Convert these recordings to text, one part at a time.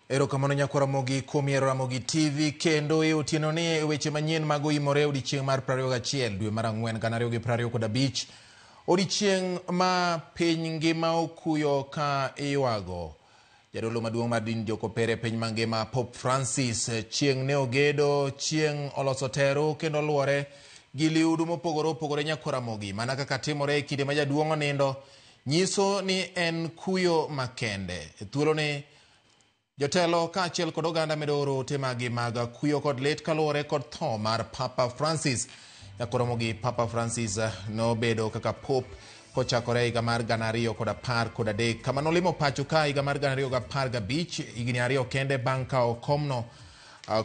Ero kamano nyakwara mogi kuomiero Ramogi TV kendo otieno ni weche manyien mago imore odiochieng' mar 21 dwe mar 4 2025 odiochieng' ma piny ngima okuyo ka iywago jadolo maduong' mar din jokopere piny mangima Pope Francis chieng' ne ogedo chieng' oloso tero kendo luore gi liudu mopogore opogore nyakwara mogi mana kaka timore kinde ma jaduong' onindo nyiso ni en kuyo makende thuolo ni jotelo kaachiel kod oganda medo oro ote magi mag kuyo kod lit kaluwore kod tho mar Papa Francis. Nyakwara mogi Papa Francis nobedo kaka Pope kochakore higa mar 2013 kama nolimo pacho ka higa mar 2015 higni 2 kende bang' ka okomno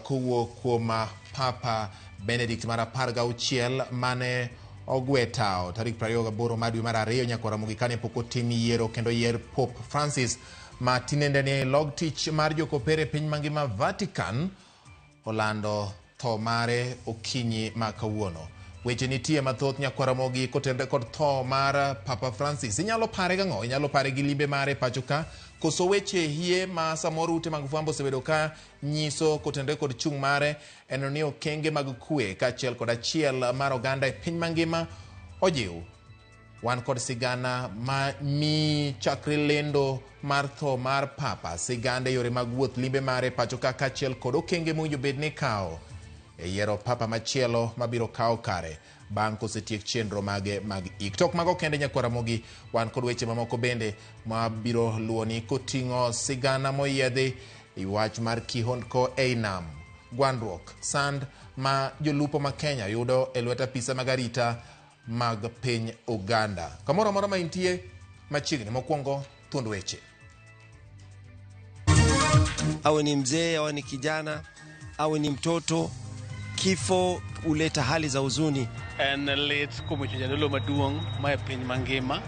kowuok kuom Papa Benedict mar 16 mane ogwe tao tarik 28 mar dwe mar 2 nyakwara mogi kane pok otim yiero kendo yier Pope Francis ma tinende ni log tich mar jokopere piny mangima Vatican olando tho mare okinyi ma kawuono. Weche nitie mathoth nyakwara mogi kotende kod tho mar Papa Francis. Inyalo pare gang'o? Inyalo pare gi limbe mare pacho ka koso weche hie ma samoro ute mag fwambo osebedo ka nyiso kotende kod chung' mare en ni okenge mag kwe kaachiel kod achiel mar oganda e piny mangima ojiw. Wan kod sigana ma mi chakre lendo mar tho mar Papa sigande yore mag wuoth limbe mare pacho ka kaachiel kod okenge mowinjo bed ni kawo e yiero Papa machielo mabiro kawo kare bang' kosetiek chenro mage mag ik. Tok mago kende nyakwara mogi wan kod weche mamoko bende mabiro luoni koting'o sigana moyiedhi i wach mar kihondko ei nam gwandruok sand ma jolupo ma Kenya yudo e lwet apisa mag arita mag piny Uganda. Kamoro amora ma intie machiegni mokwongo thuond weche. Awe ni mzee, awe ni kijana, awe ni mtoto, kifo huleta hali za huzuni. En lit kuom jadolo maduong' ma piny mangima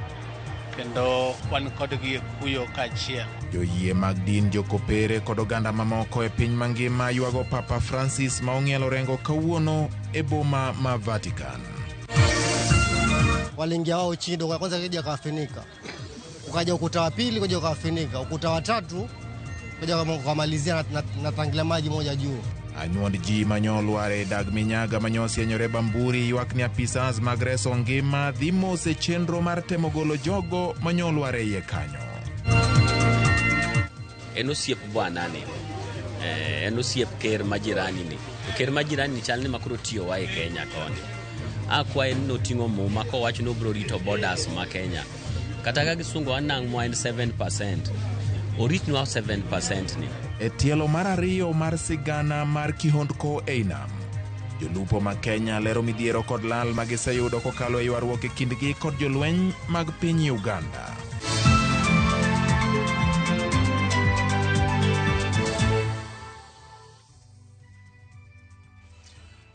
kendo wan kodgi kuyo kaachiel. Joyie mag din jokopere kod oganda mamoko e piny mangima ywago Papa Francis ma ong'ielo rengo kawuono e boma ma Vatican. Waliingia wao chindo kwa kwanza kija kafinika. Ukaja ukuta wa pili kuja kafinika, ukuta wa tatu kuja kumalizia na tangi maji moja juu. Anyuond ji manyolware dag minyaga manyosi enyore Bamburi ywak ni apisas mag reso ngima dhi mose chenro mar temo golo jogo manyolware iye kanyo. En osiep bwanani, en osiep ker majirani ni. Ker majirani chal ni makoro tiyo wa e Kenya koni. Akwa en noting'o muma kowacho no bro rito borders ma Kenya. Kata ka gisungo anang' mo en 7%. Oritnwa 7% ni. E tielo mar ariyo mar sigana mar kihondko ei nam. Jolupo ma Kenya lero midhiero kod lal magiseyudo kokalo e ywaruok e kindgi kod jolweny mag piny Uganda.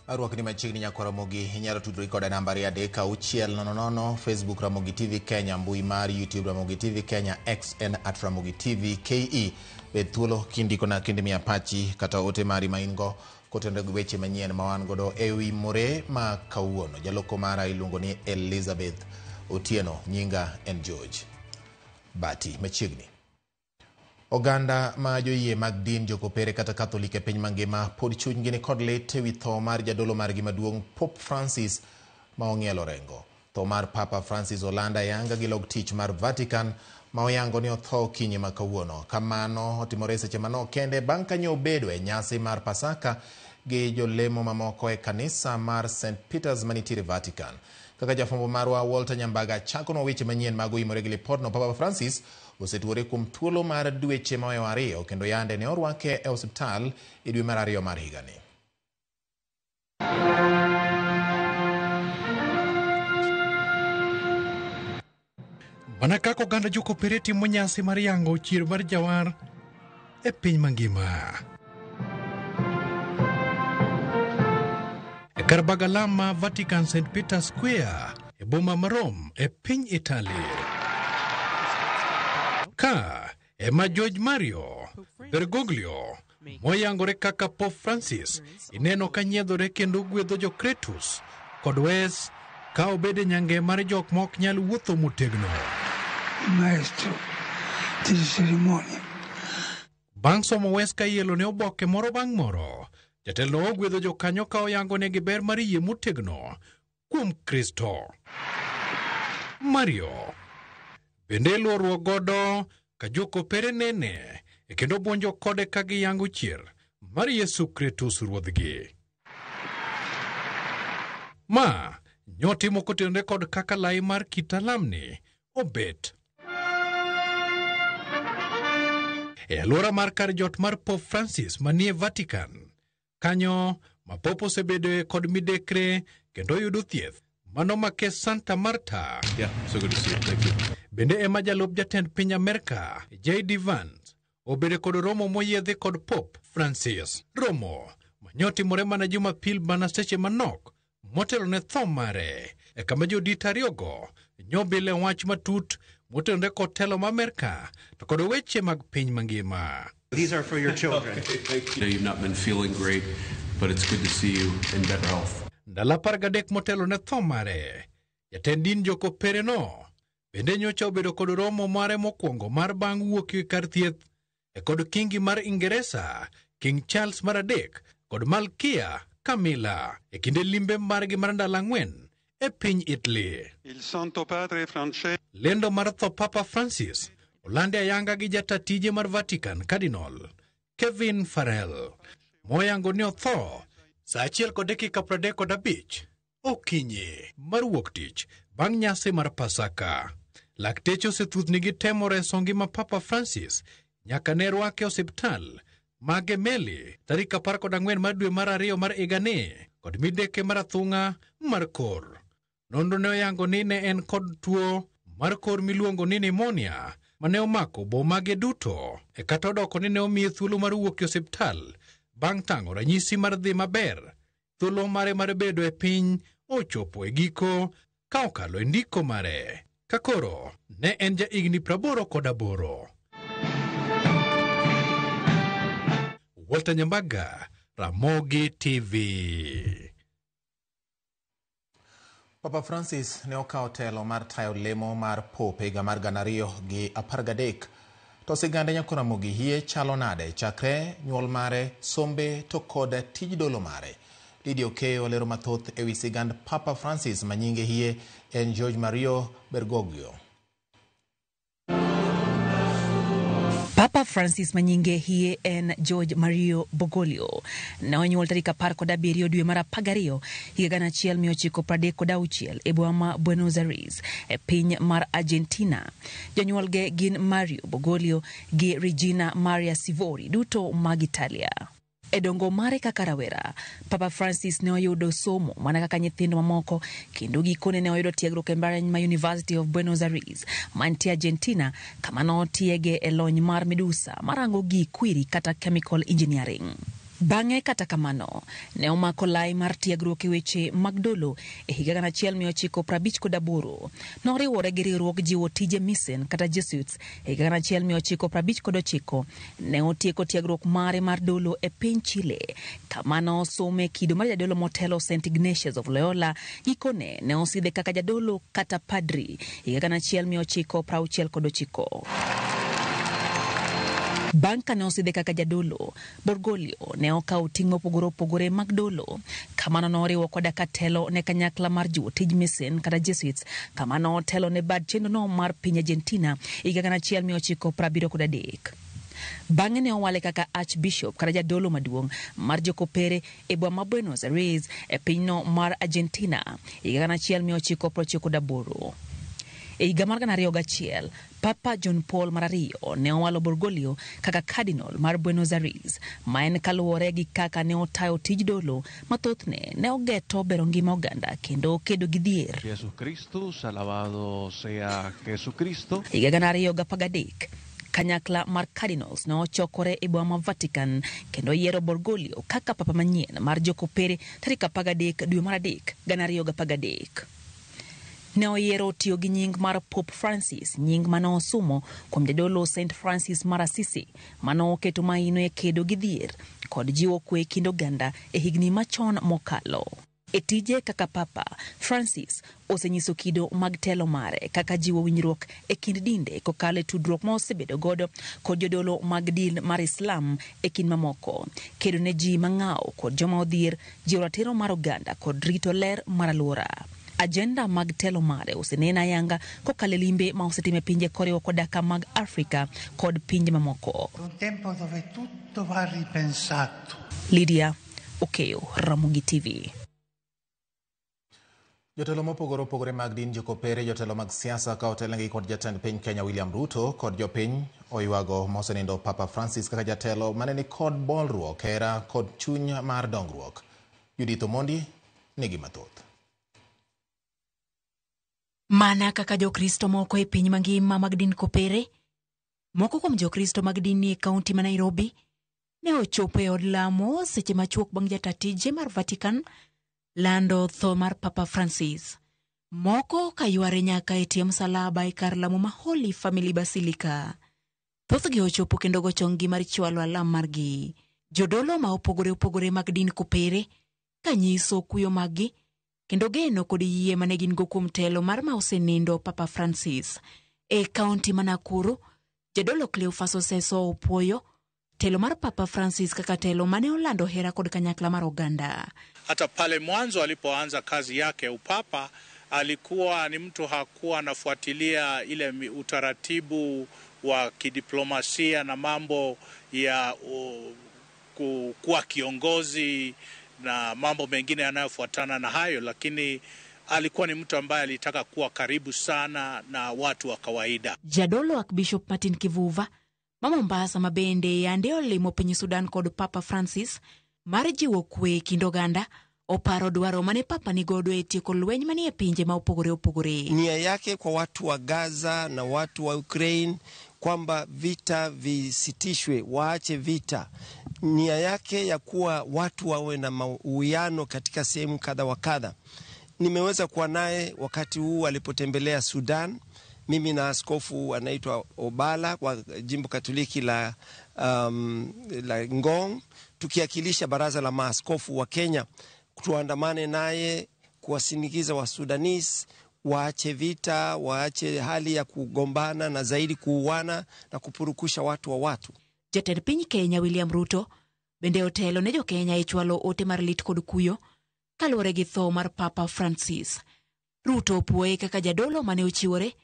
Arwak ni machiegni nyakwara mogi inyalo tudori koda nambari 36000 Facebook Ramogi TV Kenya, mbui mar YouTube Ramogi TV Kenya, XN @Ramogi TV KE. Bed thuolo kindiko na kinde mi apachi kata ote mari maingo kotende weche manyien ma wan godo e wi more ma kawuono. Jaloko mara iluongo ni Elizabeth Otieno, nyinga en George Bati. Machiegni oganda ma joyie mag din jokopere kata Catholic e piny mangima pod chunygi ni kod lit wi tho mar jadolo margi maduong' Pope Francis ma ong'ielo rengo. Tho mar Papa Francis olanda yanga gi log tich mar Vatican ma oyango ni otho okinyi ma kawuono. Kamano otimore seche manok kende bang' ka nyo obedo e nyasi mar Pasaka gi jolemo mamoko e kanisa mar St. Peter's manitiere Vatican. Kaka jafwambo marwa Walter Nyambaga chako no weche manyien mago imore gi lipodno, Papa Francis osetuore kuom thuolo mar dweche maweyo ariyo kendo yande ne orwake e osiptal e dwe mar ariyo mar higani. Mana kaka oganda jokopere timo nyasi mar yango chier mar jawar e piny mangima. E kar bagalama Vatican St. Peter Square e boma ma Rome e piny Italy. Ka ema George Mario Bergoglio moyangore kaka Pope Francis ineno ka nyiedhore kendo gwedho jokretus kod wes ka obede nyange mar jok mok nyal wuotho motegno. Maestro di cerimonia. Bang' somo wes ka ielo ne oboke moro bang' moro, jatelo ogwedho jokanyo ka oyango negi ber mar yie motegno kuom Kristo. Mario bende luoruok godo ka jokopere nene e kendo buonjo kode ka giyango chier mar Yesu Kristus ruodhgi. Ma nyotimo kotenore kod kaka lai mar kitalamni obet. E alwora mar kar jot mar Pope Francis manie Vatican, kanyo ma Pope osebedo kod midekre kendo yudo thieth mano make Santa Marta. So good to see you. Thank you. Bende ema jalup jatend piny Amerika J.D. Vance obede kod romo moyiedhi kod Pope Francis. Romo manyotimore mana Jumapil mana seche manok motelo ne tho mare e kama jodit ariyogo nyobile wach matut motenore kod telo ma Amerika to kod weche mag piny mangima. These are for your children. You've not been feeling great, but it's good to see you in better health. Ndala 13 motelo ne tho mare, jatend din jokopere no bende nyocha obedo kod romo mare mokwongo mar bang' wuok e kar thieth e kod kingi mar Ingeresa, King Charles mar adek kod Malkia Camilla e kinde limbe margi mar ndala 4 e piny Italy. Il Santo Padre Francesco. Lendo mar tho Papa Francis olande ayanga gi jatatije mar Vatican Cardinal Kevin Farrell moyango ni otho sa 1:35 okinyi mar wuok tich bang' nyasi mar Pasaka. Lakteche osethuthni gi temo reso ngima Papa Francis nyaka ne rwake osiptal ma Gemelli tarik 14 mar dwe mar ariyo mar higani kod mideke mar athung'a mar kor. Nonro ne oyango ni ne en kod tuo mar kor miluongo ni pneumonia mane omako bomage duto e kata odoko ni ne omiye thuolo mar wuok e osiptal bang' tang'o ranyisi mar dhi maber. Thuolo mare mar bedo e piny ochopo e giko ka okalo e ndiko mare ka koro ne en ja higni 88. Walter Nyambaga, Ramogi TV. Papa Francis ne okawo telo mar tayo lemo mar Pope higa mar 2013 to sigande nyakona Mogi hie chalo nade chakre nyuol mare, sombe to kod tij dolo mare. Lydia Okeyo lero mathoth ewi sigand Papa Francis manyinge hie en George Mario Bergoglio. Papa Francis manyinge hie en George Mario Bergoglio ne onyuol tarik 17 dwe mar 12 higa 1936 e boma Buenos Aires e piny mar Argentina. Jonyuolge gin Mario Bergoglio gi Regina Maria Sivori, duto mag Italia. E dongo mare kaka rawera, Papa Francis ne oyudo somo mana kaka nyithindo mamoko kendo gikone ne oyudo tiegruok e mbalariany ma University of Buenos Aires mantie Argentina, kama ne otiege e lony mar medusa marango gi kwiri kata chemical engineering. Bang'e kata kamano, ne omako lai mar tiegruok e weche mag dolo e higa 1958. Noriwore gi riwruok jiwo tije Mission kata Jesuits e higa 1959. Ne otieko tiegruok mare mar dolo e piny Chile, kama ne osome kido mar jadolo motelo St. Ignatius of Loyola. Gikone ne osidhe kaka jadolo kata padri higa 1969. Banka ne osidhe kaka jadolo, Bergoglio ne okawo ting' mopogore opogore mag dolo. Kamano noriwo koda katelo ne kanyakla mar jiwo tij Mission kata Jesuits, kama ne otelo ne bad chenro no mar piny Argentina higa 1973. Bang'e ne owale kaka Archbishop kata jadolo maduong' mar jokopere e boma Buenos Aires e pinyno mar Argentina higa 1998. E higa mar 2001, Papa John Paul mar ariyo ne owalo Bergoglio kaka Cardinal mar Buenos Aires, ma en kaluwore gi kaka ne otayo tij dolo mathothne ne ogeto bero ngima oganda kendo kedo gi dhier. Jesucristo, alabado sea Jesucristo. Higa 2013, kanyakla mar Cardinals ne ochokore e boma ma Vatican kendo yiero Bergoglio kaka papa manyien mar jokopere tarik 13 dwe mar adek 2013. Ne oyiero tiyo gi nying mar Pope Francis, nying mane osumo kuom jadolo St. Francis mar Assisi, mane oketo maino e kedo gi dhier kod jiwo kwe kind oganda e higni machon mokalo. E tije kaka papa, Francis osenyiso kido mag telo mare kaka jiwo winjruok e kind dinde kokalo e tudruok ma osebedo godo kod jodolo mag din mar Islam e kind mamoko, kedo ne ji mang'aw kod joma odhier, jiwo ratiro mar oganda kod rito ler mar alwora. Agenda mag telo mare osenena yanga kokalo e limbe ma osetime pinje koriwo kodaka mag Afrika kod pinje mamoko. Un tempo dove tutto va ripensato. Lydia Okeyo, Ramogi TV. Jotelo mopogore opogore mag din, jokopere, jotelo mag siasa ka otelnegi kod jatend piny Kenya William Ruto kod jopiny oywago mosenindo Papa Francis kaka jatelo maneni kod bolruok, hera kod chuny mar dongruok. Judith Omondi nigi mathoth. Mana kaka jokristo moko e piny mangima mag din kopere, moko kuom jokristo mag din ni e kaunti ma Nairobi ne ochopo e od lamo seche machuok bang' jatatije mar Vatican lando tho mar Papa Francis. Moko kayuare nyaka e tie msalaba e kar lamo ma Holy Family Basilica. Thothgi ochopo kendo gochongi mar chwalo alam margi. Jodolo ma opogore mag din kopere kanyiso kuyo maggi kendo geno kod yie mane gin go kuom telo mar ma osenindo Papa Francis. E kaunti ma Nakuru, jadolo Cleophas Oseso opuoyo telo mar Papa Francis kaka telo mane olando hera kod kanyakla mar oganda. Hata pale mwanzo alipoanza kazi yake upapa, alikuwa ni mtu hakuwa anafuatilia ile utaratibu wa kidiplomasia na mambo ya kuwa kiongozi na mambo mengine yanayofuatana na hayo, lakini alikuwa ni mtu ambaye alitaka kuwa karibu sana na watu wa kawaida. Jadolo Archbishop Martin Kivuva ma Mombasa mabende yande olimo piny Sudan kod Papa Francis mar jiwo kwe kind oganda, oparo dwaro mane Papa ni godo e tieko lweny manie pinje ma opogore. Nia yake kwa watu wa Gaza na watu wa Ukraine kwamba vita visitishwe, waache vita. Nia yake ya kuwa watu wawe na uwiano katika sehemu kadha wa kadha. Nimeweza kuwa naye wakati huu alipotembelea Sudan, mimi na askofu anaitwa Obala kwa jimbo Katoliki la Ngong, tukiakilisha baraza la maaskofu wa Kenya, tuandamane naye kuwasindikiza wa Sudanese waache vita, waache hali ya kugombana na zaidi kuuana na kupurukusha watu wa watu. Jatend piny Kenya William Ruto bende otelo ne jo Kenya e chwalo ote mar lit kod kuyo kaluwore gi tho mar Papa Francis. Ruto opuoye kaka jadolo mane ochiwore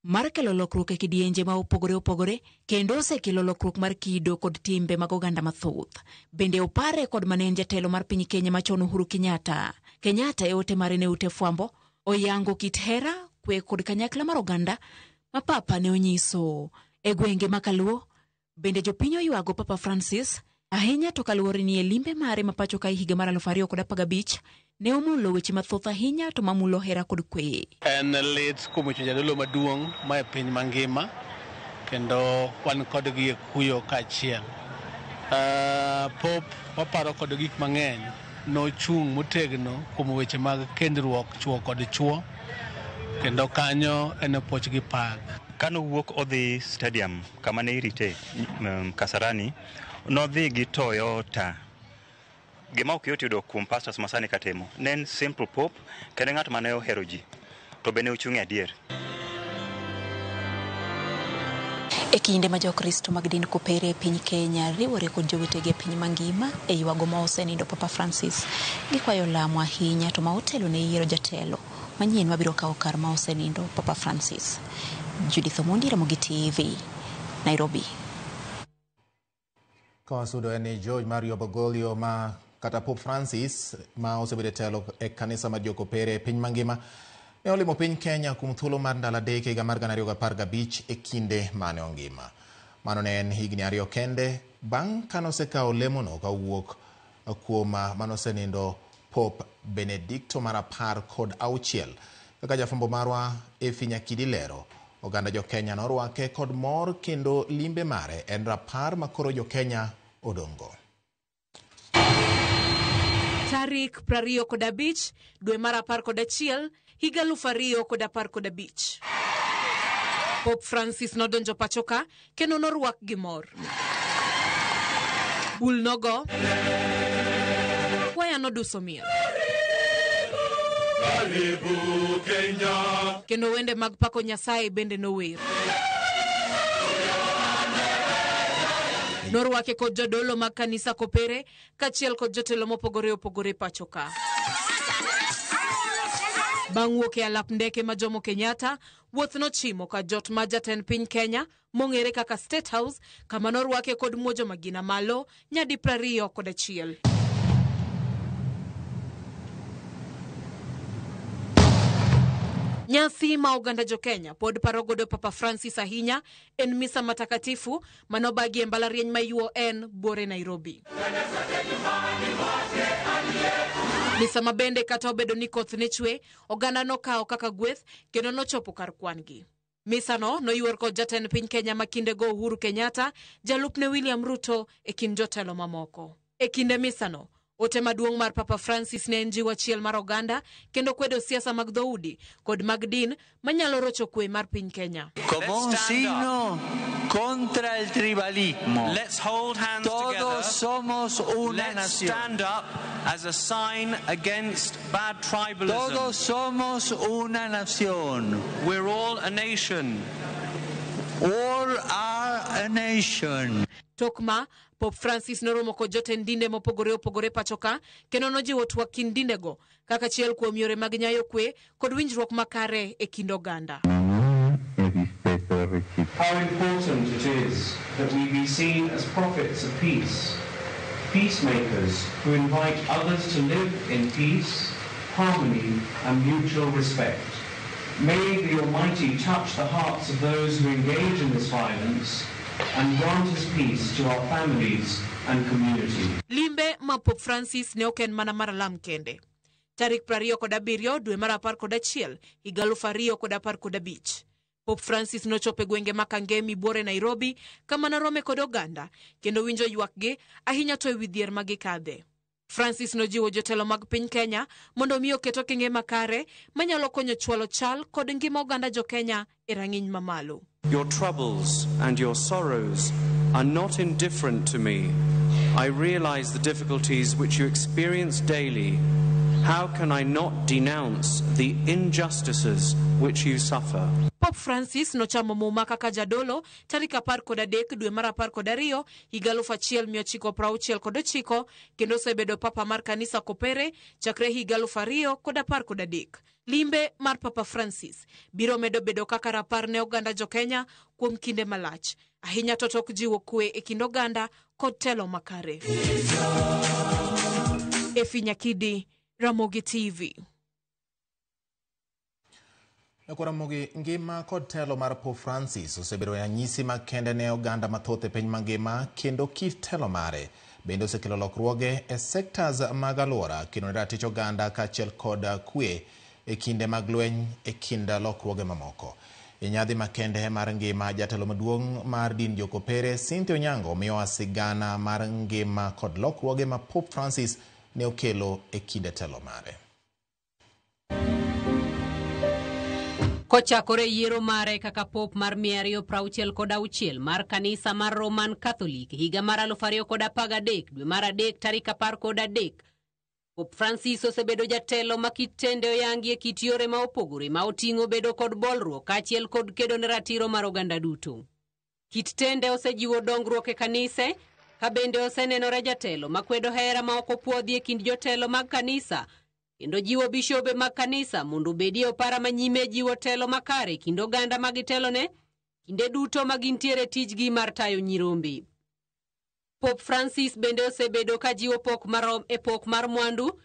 mar kelo lokruok e kidienje ma opogore kendo osekelo lokruok mar kido kod timbe mag oganda mathoth. Bende opare kod manen jatelo mar piny Kenya machon Uhuru Kenyatta. Kenyatta e ote mare ne ute fwambo oyango kit hera, kwe kod kanyakla mar oganda ma Papa ne onyiso e gwenge makaluo. Bende jopiny oywago Papa Francis ahinya to kaluwore ni e limbe mare mapacho ka higa mar 2015 ne omulo weche mathoth ahinya to mamulo hera kod kwe. En lit kuom jadolo maduong' ma e piny mangima kendo wan kod gi kuyo kachiel. Pop waparo kod gik mang'eny, nochung' motegno kuom weche mag kendruok chuo kod chuo kendo kanyo en poch gi pag. Kano wuok odhi stadium kama ne irite Kasarani, nodhi gi Toyota. Gima ok yot yudo kuom pastors masani katemo. Nen simple pop, kendo ng'at mane ohero ji. To bene ochung' adier. E kinde ma jokristo mag din kopere e piny Kenya riwore kod jowetegi e piny mangima e ywago ma osenindo Papa Francis, gikwayo lamo ahinya to ma otelo ne yiero jatelo manyien mabiro kawo kar ma osenindo Papa Francis. Judith Omondi, Ramogi TV, Nairobi. Kawasudo eni George Mario Bergoglio ma kata Pope Francis ma osebedo telo e kanisa ma jokopere e piny mangima ne olimo piny Kenya kuom thuolo mar ndalo adek higa mar 2015 e kinde mane ongima. Mano ne en higni 2 kende bang' kanosekawo lemono kawuok kuom manosenindo Pope Benedicto mar 16. Kaka jafwambo marwa Efi Nyakidi lero, oganda jo Kenya norwake kod mor kendo limbe mare en rapar makoro jo Kenya odongo. Tarik 25 dwe mar 11 higa 2015. Pope Francis nodonjo pachoka kendo norwak gi mor. Bul nogo, waya noduso miel. Karibu Kenya. Kendo wende mag pako Nyasaye bende nower. Norwake kod jodolo mag kanisa Kopere kachiel kod jotelo mopogore opogore pachoka. Bang' wuok e alap ndeke ma Jomo Kenyatta, wuoth nochimo ka jot ma jatend piny Kenya mong'ere kaka State House, kama norwake kod muojo magina malo nyadi 21. Nyasi ma oganda jo Kenya pod paro godo Papa Francis ahinya en misa matakatifu manobagi e mbalariany ma UN Buore Nairobi. Misa mabende kata obedo ni koth ne chwe, oganda nokawo kaka gweth kendo nochopo kar kwangi. Misa no noyuor kod jatend piny Kenya makinde go Uhuru Kenyatta, jalupne William Ruto e kind jotelo mamoko. E kinde misa no, ote maduong' mar Papa Francis ne en jiwo achiel mar oganda kendo kwedo siasa mag dhoudi kod mag din manyalo rocho kwe mar piny Kenya. Como un signo contra el tribalismo. Let's hold hands together. together. Somos una Let's nación. stand up as a sign against bad tribalism. Todos somos una nación. We're all a nation. All are a nation. Tokma, Pope Francis noromo kod jotend dinde mopogore opogore pachoka kendo nojiwo twak kind dindego kaka achiel kuom yore mag nyayo kwe kod winjruok makare e kind oganda. How important it is that we be seen as prophets of peace, peacemakers who invite others to live in peace, harmony and mutual respect. May the Almighty touch the hearts of those who engage in this violence and grant His peace to our families and community. Limbe ma Pope Francis ne oken mana mar lam kende. Tarik 27 dwe mar 11 higa 2015. Pope Francis nochope gwenge makangemi Buore Nairobi kama narome kod oganda kendo winjo ywakgi ahinya to ewi dhier magikadhe. Francis nojiwo jotelo mag piny Kenya mondo miyo keto kinge makare manyalo konyo chwalo chal kod ngima oganda jo Kenya e rang'iny mamalo. Your troubles and your sorrows are not indifferent to me. I realize the difficulties which you experience daily. How can I not denounce the injustices which you suffer? Pope Francis nochamo muma kaka jadolo tarik 13 dwe mar 12 higa 1969 kendo osebedo papa mar kanisa Kopere chakre higa 2013. Limbe mar Papa Francis biro medo bedo kaka rapar ne oganda jo Kenya kuom kinde malach, ahinya to tok jiwo kwe e kind oganda kod telo makare. Efi Nyakidi, Ramogi TV. Ramogi, ngima kod telo mar Pope Francis osebedo ranyisi makende ne oganda mathoth e piny mangima kendo kit telo mare bende osekelo lokruoge e sectors mag alwora kendo ratich oganda kaachiel kod kwe e kinde mag lweny e kind lokruoge mamoko. E nyadhi makende mar ngima jatelo maduong' mar din jokopere Cynthia Onyango miyo sigana mar ngima kod lokruoge ma Pope Francis ne okelo e kinde telo mare. Kochakore yiero mare kaka Pope mar 266 mar kanisa mar Roman Catholic higa mar 2013 dwe mar 3 tarik 13, Pope Francis osebedo jatelo ma kit tende oyangi e kit yore ma opogore ma oting'o bedo kod bolruok kaachiel kod kedo ne ratiro mar oganda duto. Kit tende osejiwo dongruok e kanise, ka bende osenenore jatelo makwedo hera ma ok opuodhi e kind jotelo mag kanisa, kendo jiwo bishobe mag kanisa mondo obedie opara manyime jiwo telo makare kendo oganda mag telone kinde duto magintiere tijgi mar tayo nyirombe. Pope Francis bende osebedo ka jiwo pok mar mwandu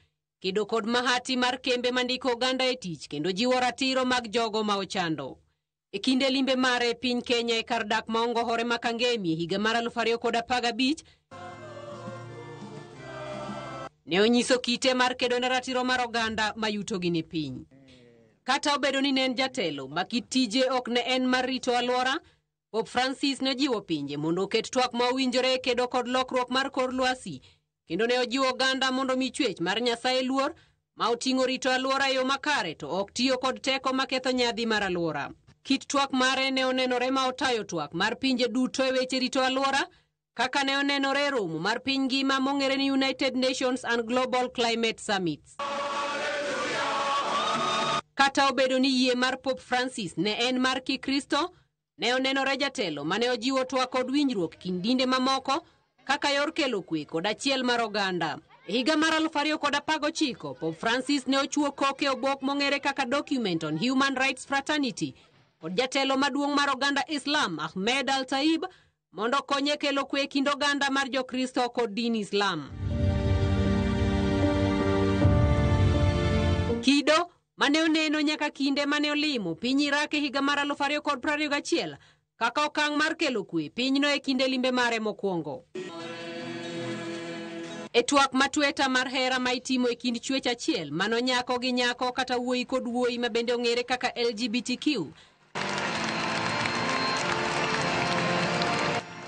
kedo kod mahati mar kembe mandiko oganda e tich kendo jiwo ratiro mag jogo ma ochando. E kinde limbe mare e piny Kenya e kar dak maongo hore makangemi e higa mar 2015, ne onyiso kite mar kedo ne ratiro mar oganda ma yutogi ni piny. Kata obedo ni ne en jatelo, ma kit tije ok ne en mar rito alwora, Pope Francis ne jiwo pinje mondo oket twak ma owinjore kedo kod lokruok mar kor lwasi, kendo ne ojiwo oganda mondo mi chwech mar Nyasaye luor ma oting'o rito alwora e yo makare to ok tiyo kod teko maketho nyadhi mar alwora. Kit twak mare ne onenore ma otayo twak mar pinje duto e weche rito alwora, kaka ne onenore romo mar piny ngima mong'ere ni United Nations and Global Climate Summits. Kata obedo ni yie mar Pope Francis ne en mar Kikristo, ne onenore jatelo mane ojiwo twak kod winjruok kind dinde mamoko kaka yor kelo kwe kod achiel mar oganda. E higa mar 2019, Pope Francis ne ochuo koke obok mong'ere kaka Document on Human Rights Fraternity kod jatelo maduong' mar oganda Islam Ahmed Al-Taib mondo konye kelo kwe kind oganda mar Jokristo kod din Islam. Kido mane oneno nyaka kinde mane olimo piny Iraq e higa mar 2021 kaka okang' mar kelo kwe pinyno e kinde limbe mare mokwongo. E twak matweta mar hera ma itimo e kind chwech achiel mano nyako gi nyako kata wuoyi kod wuoyi ma bende ong'ere kaka LGBTQ,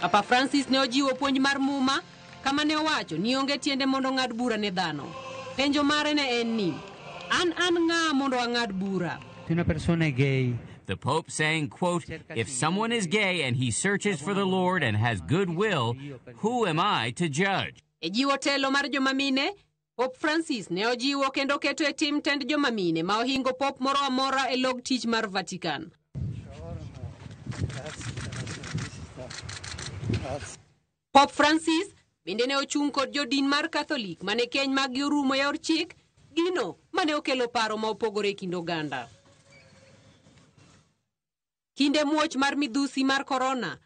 Papa Francis ne ojiwo puonj mar muma kama ne owacho ni onge tiende mondo ng'ad bura ne dhano. Penjo mare ne en ni, an ng'a mondo ang'ad bura? Una persona gay. The Pope saying, quote, if someone is gay and he searches for the Lord and has good will, who am I to judge? E jiwo telo mar jomamine, Pope Francis ne ojiwo kendo keto e tim tend jomamine ma ohingo pop moro amora e log tich mar Vatican. Pope Francis bende ne ochung' kod jodin mar Katholik mane keny mag orumo yor chik, gino mane okelo paro ma opogore kind oganda. Kinde muoch mar midhusi mar korona,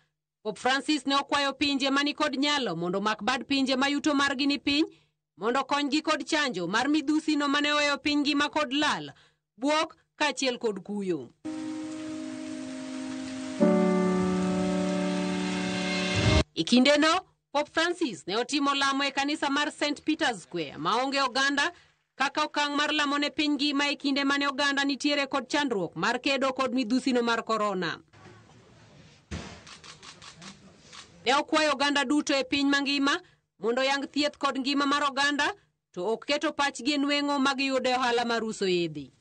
Pope Francis ne okwayo pinje mani kod nyalo mondo mak bad pinje mayuto margi ni piny, mondo konygi kod chanjo mar midhusi no mane oweyo piny ngima kod lal, buok kaachiel kod kuyo. E kinde no, Pope Francis ne otimo lamo e kanisa mar St. Peter's Square maonge oganda kaka okang' mar lamo ne piny ngima e kinde mane oganda nitiere kod chandruok mar kedo kod midhusi no mar korona. Ne okwayo oganda duto e piny mangima mondo yang thieth kod ngima mar oganda to ok keto pachgi e nweng'o mag yude ohala mar uso yedhi.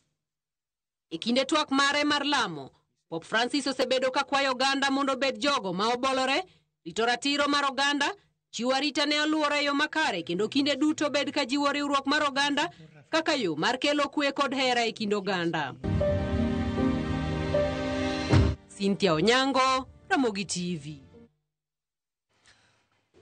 E kinde twak mare mar lamo, Pope Francis osebedo ka kwayo oganda mondo bed jogo ma obolore, rito ratiro mar oganda, chiwo arita ne alwora e yo makare kendo kinde duto bed ka jiwo riwruok mar oganda kaka yo mar kelo kwe kod hera e kind oganda. Cynthia Onyango, Ramogi TV.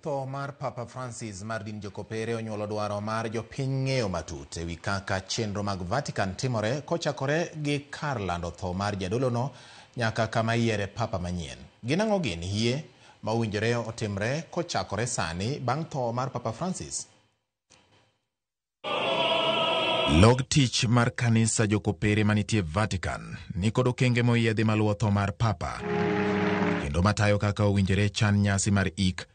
Tho mar Papa Francis mar din jokopere onyuolo dwaro mar jopiny ng'eyo matut ewi kaka chenro mag Vatican timore kochakore gi kar lando tho mar jadolono nyaka kama yiere Papa manyien. Gin ang'o gin yie ma owinjore otimre kochakore sani bang' tho mar Papa Francis? Log tich mar kanisa jokopere manitie Vatican nikod okenge moyiedhi maluwo tho mar Papa, kendo matayo kaka owinjore chan nyasi mar ik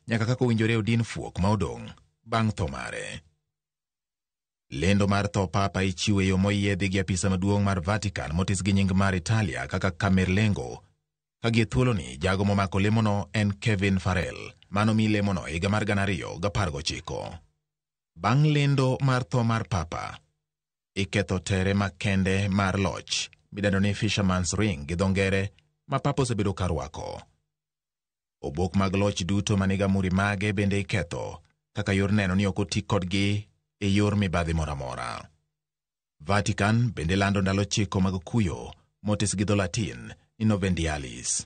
nyaka kaka owinjore odin fuok ma odong' bang' tho mare. Lendo mar tho Papa ichiwo e yo moyiedhi gi apisa maduong' mar Vatican motis gi nying mar Italia kaka Camerlengo, ka gie thuoloni jago momako lemono en Kevin Farrell, manomi lemono higa mar 2019. Bang' lendo mar tho mar Papa, iketho tere makende mar loch midendo ni Fisherman's Ring gi dho ngere ma Papa osebedo ka rwako. Obok mag loch duto maniga muri mage bende iketho kaka yor neno ni ok oti kodgi e yor mibadhi moro amora. Vatican bende lando ndalo chiko mag kuyo motis gi dho Latin ni Novendialis.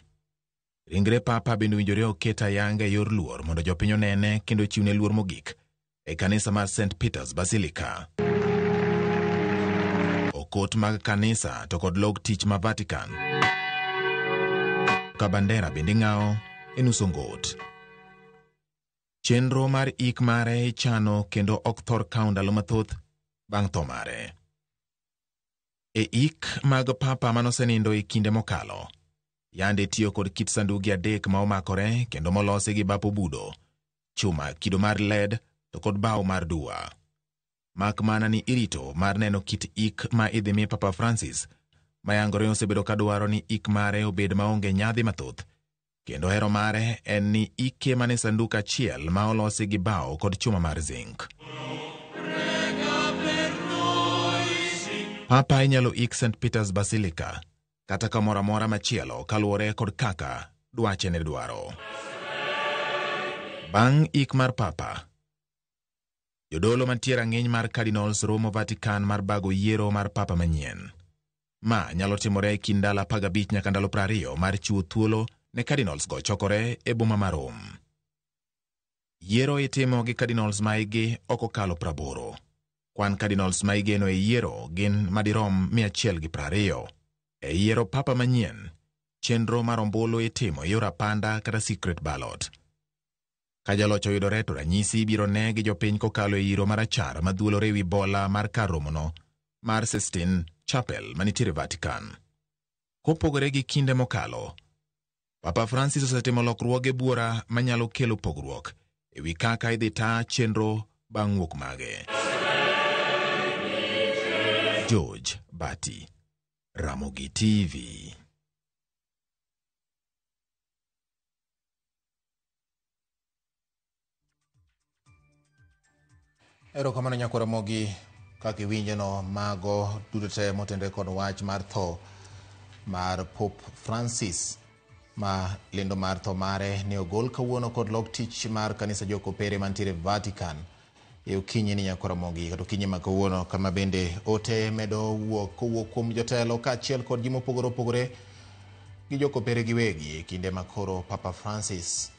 Ringre Papa bende winjore oket ayanga e yor luor mondo jopiny onene kendo chiwne luor mogik e kanisa mar St. Peter's Basilica. Okot mag kanisa to kod log tich ma Vatican ka bandera bende ng'ao en uso ngot. Chenro mar ik mare ichano kendo ok thor kawo ndalo mathoth bang' tho mare. E ik mag papa manosenindo e kinde mokalo, yande tiyo kod kit sandugi 3 ma omakore kendo molosi gi bap obudo, chuma, kido mar led to kod bao mar dua. Mak mana ni irito mar neno kit ik ma idhi mi Papa Francis, mayangore osebedo ka dwaro ni ik mare obed maonge nyadhi mathoth, kendo hero mare en ni ike mane sanduku achiel ma olosi gi bao kod chuma mar zinc. Papa inyalo ik St. Peter's Basilica kata kamoro amora machielo kaluwore kod kaka dwache ne dwaro. Bang' ik mar Papa, jodolo mantiere rang'iny mar Cardinals romo Vatican mar bago yiero mar Papa manyien. Ma nyalo timore e kind ndalo 15 nyaka ndalo 20 mar chiwo thuolo ne Cardinals go chokore e boma mar Rome. Yiero itimo gi Cardinals maigi oko kalo 80. Kwan Cardinals ma igeno e yiero gin madirom 120. E yiero Papa manyien, chenro mar ombulu itimo yor apanda kata secret ballot. Ka jaloch oyudore to ranyisi biro ne gi jopiny kokalo e yiro marachar madhuolore wi bola mar kar romono mar Sistine Chapel manitiere Vatican. Kopogore gi kinde mokalo, Papa Francis osetimo lokruoge buora manyalo kelo pogruok e wi kaka idhi ta chenro bang' wuok mage. George Bati, Ramogi TV. Ero kamano nyakora Mogi kaka iwinjeno mago duto te motendre kod wach mar tho mar Pope Francis, ma lendo mar tho mare ne ogol kawuono kod lok tich mar kanisa jokopere mantiere Vatican e okinyi ni nyakora Mogi kata okinyi ma kawuono, kama bende ote medo wuok kuom jotelo kaachiel kod ji mopogore opogore gi jokopere giwegi e kinde makoro Papa Francis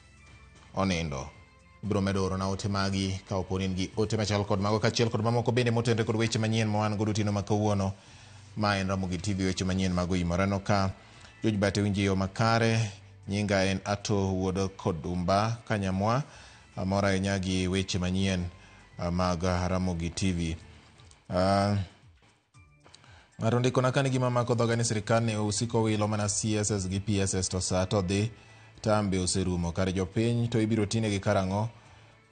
onindo. Ibro medo oro na ote magi ka oponin gi ote machal kod mago kaachiel kod mamoko bende motendre kod weche manyien ma wan godo otieno ma kawuono. Ma en Ramogi TV, weche manyien mago imorano ka George Bati winji yo makare. Nyinga en Ato Wuod Kodumba Kanyamwa, amora enyagi weche manyien mag Ramogi TV. Ng'ato ndiko na kani gima mako dhoga ni sirikal ne usiko wilo mana CSS gi PSS to sa to dhi tambe oserumo kare jopiny to ibiro tine gi karang'o.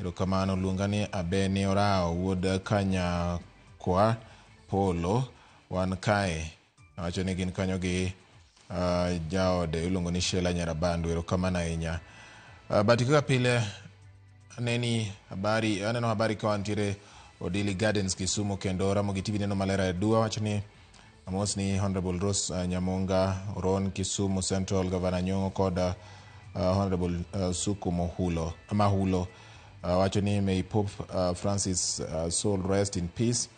Erokamano luonga ni Abeni Orao Wuod Kanyakwa Polo wan kae, wacho ni gin kanyo gi jaode iluongo ni Shela Nyarabandu. Erokamano ahinya. Bati kaka pile aneno habari ka wantiere Odili Gardens Kisumu, kendo Ramogi TV neno malera edua, wacho ni amos ni Honorable Rose Nyamonga Oron Kisumu Central, Governor Nyong'o kod Honorable Suku Mahulo wacho ni may Pope Francis soul rest in peace.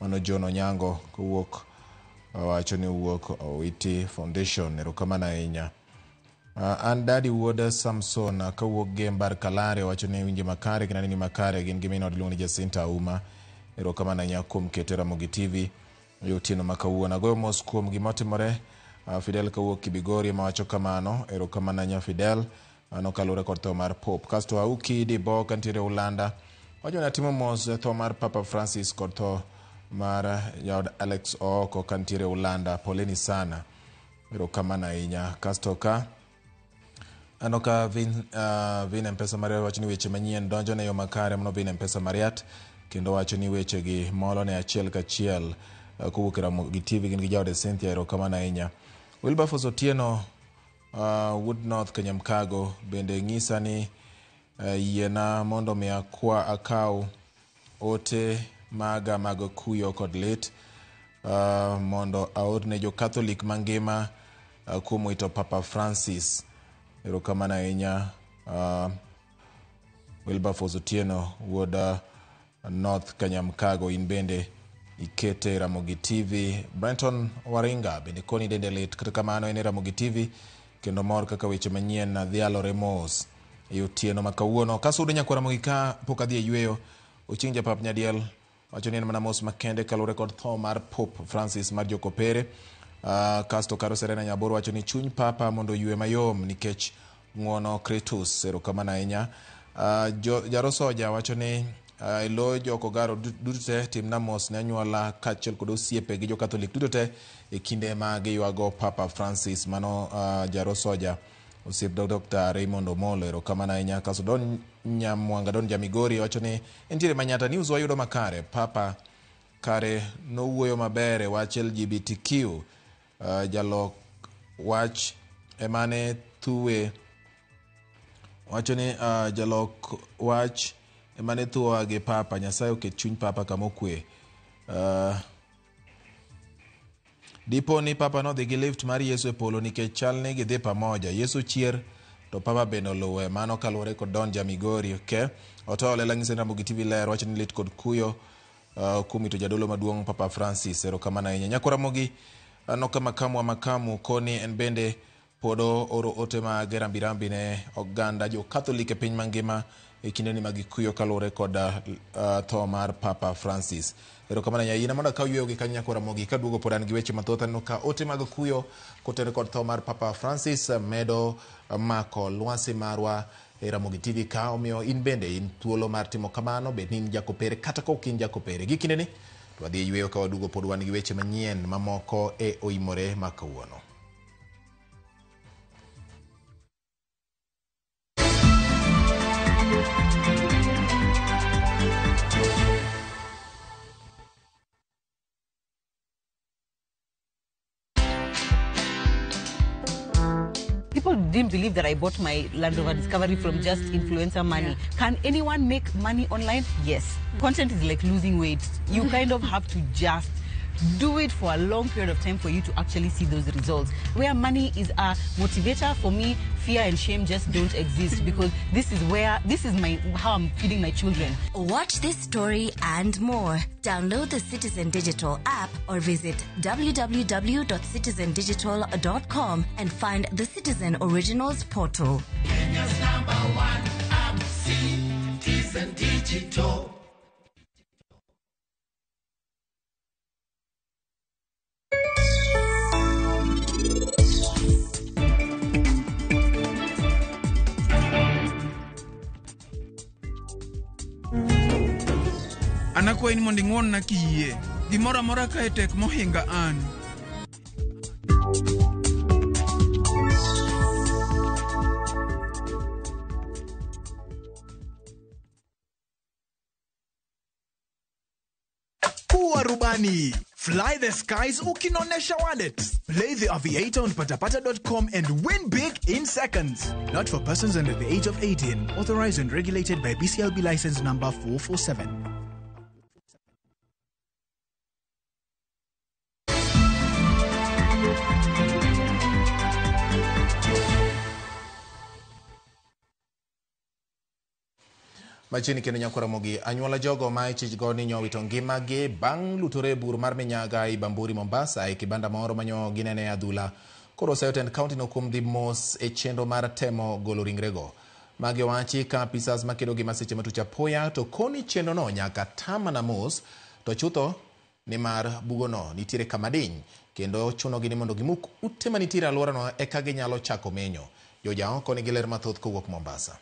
Mano John Onyango kuwuok wacho ni wuok Owiti Foundation. Erokamano ahinya. An Dadi Wuod Samson kawuok Gembar Kalare wacho ni winje makare kina ni makare gin gi minod luongo ni Jacinta Auma. Erokamano ahinya kuom keto Ramogi TV yotieno makawuono. Agoyo mos kuom gimotimore. Fidel kawuok Kibigori mawacho kamano. Erokamano ahinya Fidel. Ano kalure kod tho mar Pope. Kasto Auki Dibo kantiere Ulanda wacho ni timo mos tho mar Papa Francis kod tho mar jaod Alex Ooko kantiere Ulanda. Poleni sana. Erokamano ahinya. Kasto ka ano ka Vin M-Pesa Mariat wacho ni weche manyien donjo ne yo makare mno Vin M-Pesa Mariat, kendo wacho ni weche gi molo ne achiel kachiel kuwuok Ramogi TV gin gi jaode Cynthia. Erokamano ahinya. Wilberforce Otieno Wood North Kanyamkago bende ng'isa ni yiena mondo mi akaw ote maga mag kuyo kod lit mondo aor ne jo Catholic mangima kuom wito Papa Francis. Erokamano ahinya. Wilberforce Otieno Wood North Kanyamkago, in bende ikete Ramogi TV. Brenton Waringa bende koni dende lit, kata kamano en Ramogi TV kendo mor kaka weche manyien na dhialore mos e otieno makawuono. Kasudo nyakwa Ramogi ka pok adhi e yweyo oching japap nyadiel wacho ni en mana mos makende kalure kod tho mar Pope Francis mar jokopere. Kasto Karo Serena Nyaboro wacho ni chuny Papa mondo ywe mayom nikech ng'wono Kritus. Erokamano ahinya. Jarosoja wacho ni ilo joko garo dudute tim namos ne anyuola kachel kod osiepe gi jo Catholic dudute e kinde ma giywago Papa Francis mano jaro soja osiep Dr. Raymond Omolo erokamano ahinya. Kaso Don Nyamwanga Don Jamigori wacho ni entiere manyata news wayudo makare Papa kare nowuoyo maber e wach LGBTQ jalok wach emane thuwe wacho ni jalok wach emane thuwa gi Papa Nyasaye oket chuny Papa kamokwe dipo ni Papa no dhi gi lift mar Yesu e polo nikech chalne gidhi pamoja. Yesu chier to Papa bende luwe. Mano kaluwore kod Don Jamigori. Okay. Otole lang'ise Ramogi TV ler wacho ni lit kod kuyo kumi to jadolo maduong' Papa Francis erokamano ahinya. Nyako Ramogi noka makamu koni en bende podo oro ote mag rambirambi ne oganda jo Catholic e piny mangima e kindeni mag kuyo kaluwore kod tho mar Papa Francis. Erokamano ahinya mondo ka yueyo gi kanyo Nyako Ramogi kaduogo pod an gi weche mathoth no ka ote mag kuyo kotenore kod tho mar Papa Francis medo mako lwasi marwa e Ramogi TV ka omiyo in bende in thuolo mar timo kamano bed ni in jakopere kata ka ok in jakopere gi kindeni to wadhi yueyo ka waduogo pod wan gi weche manyien mamoko e oimore ma kawuono. People didn't believe that I bought my Land Rover Discovery from just influencer money. Yeah. Can anyone make money online? Yes. Content is like losing weight. You kind of have to just do it for a long period of time for you to actually see those results. Where money is a motivator, for me, fear and shame just don't exist because this is how I'm feeding my children. Watch this story and more. Download the Citizen Digital app or visit www.citizendigital.com and find the Citizen Originals portal. Kenya's #1 app, Citizen Digital. Anakwayi ni mondo ing'won-na kiyie. Gimoro amora kae tek mohinga an. Kuwa rubani. Fly the skies ukinonesha wallet. Play the aviator on patapata.com and win big in seconds. Not for persons under the age of 18. Authorized and regulated by BCLB license number 447. Machini kendo Nyako Ramogi anyuola jogo ma ichichgo ni nyowito ngimagi bang' lutore bur mar minyaga i Bamburi Mombasa e kibanda moro manyo ginene adhula. Koro Southern County no kuom dhi mos e chenro mar temo golo ringrego. Magi wachi ka apisas makedo gi masiche matucha poya to koni chenro no nyaka tamana mos to chutho ni mar bugono nitiere kamadiny kendo chuno gi ni mondo gimuk ute manitiere alwora no eka ginyalo chako menyo. Joja oko ni giler mathoth kowuok Mombasa.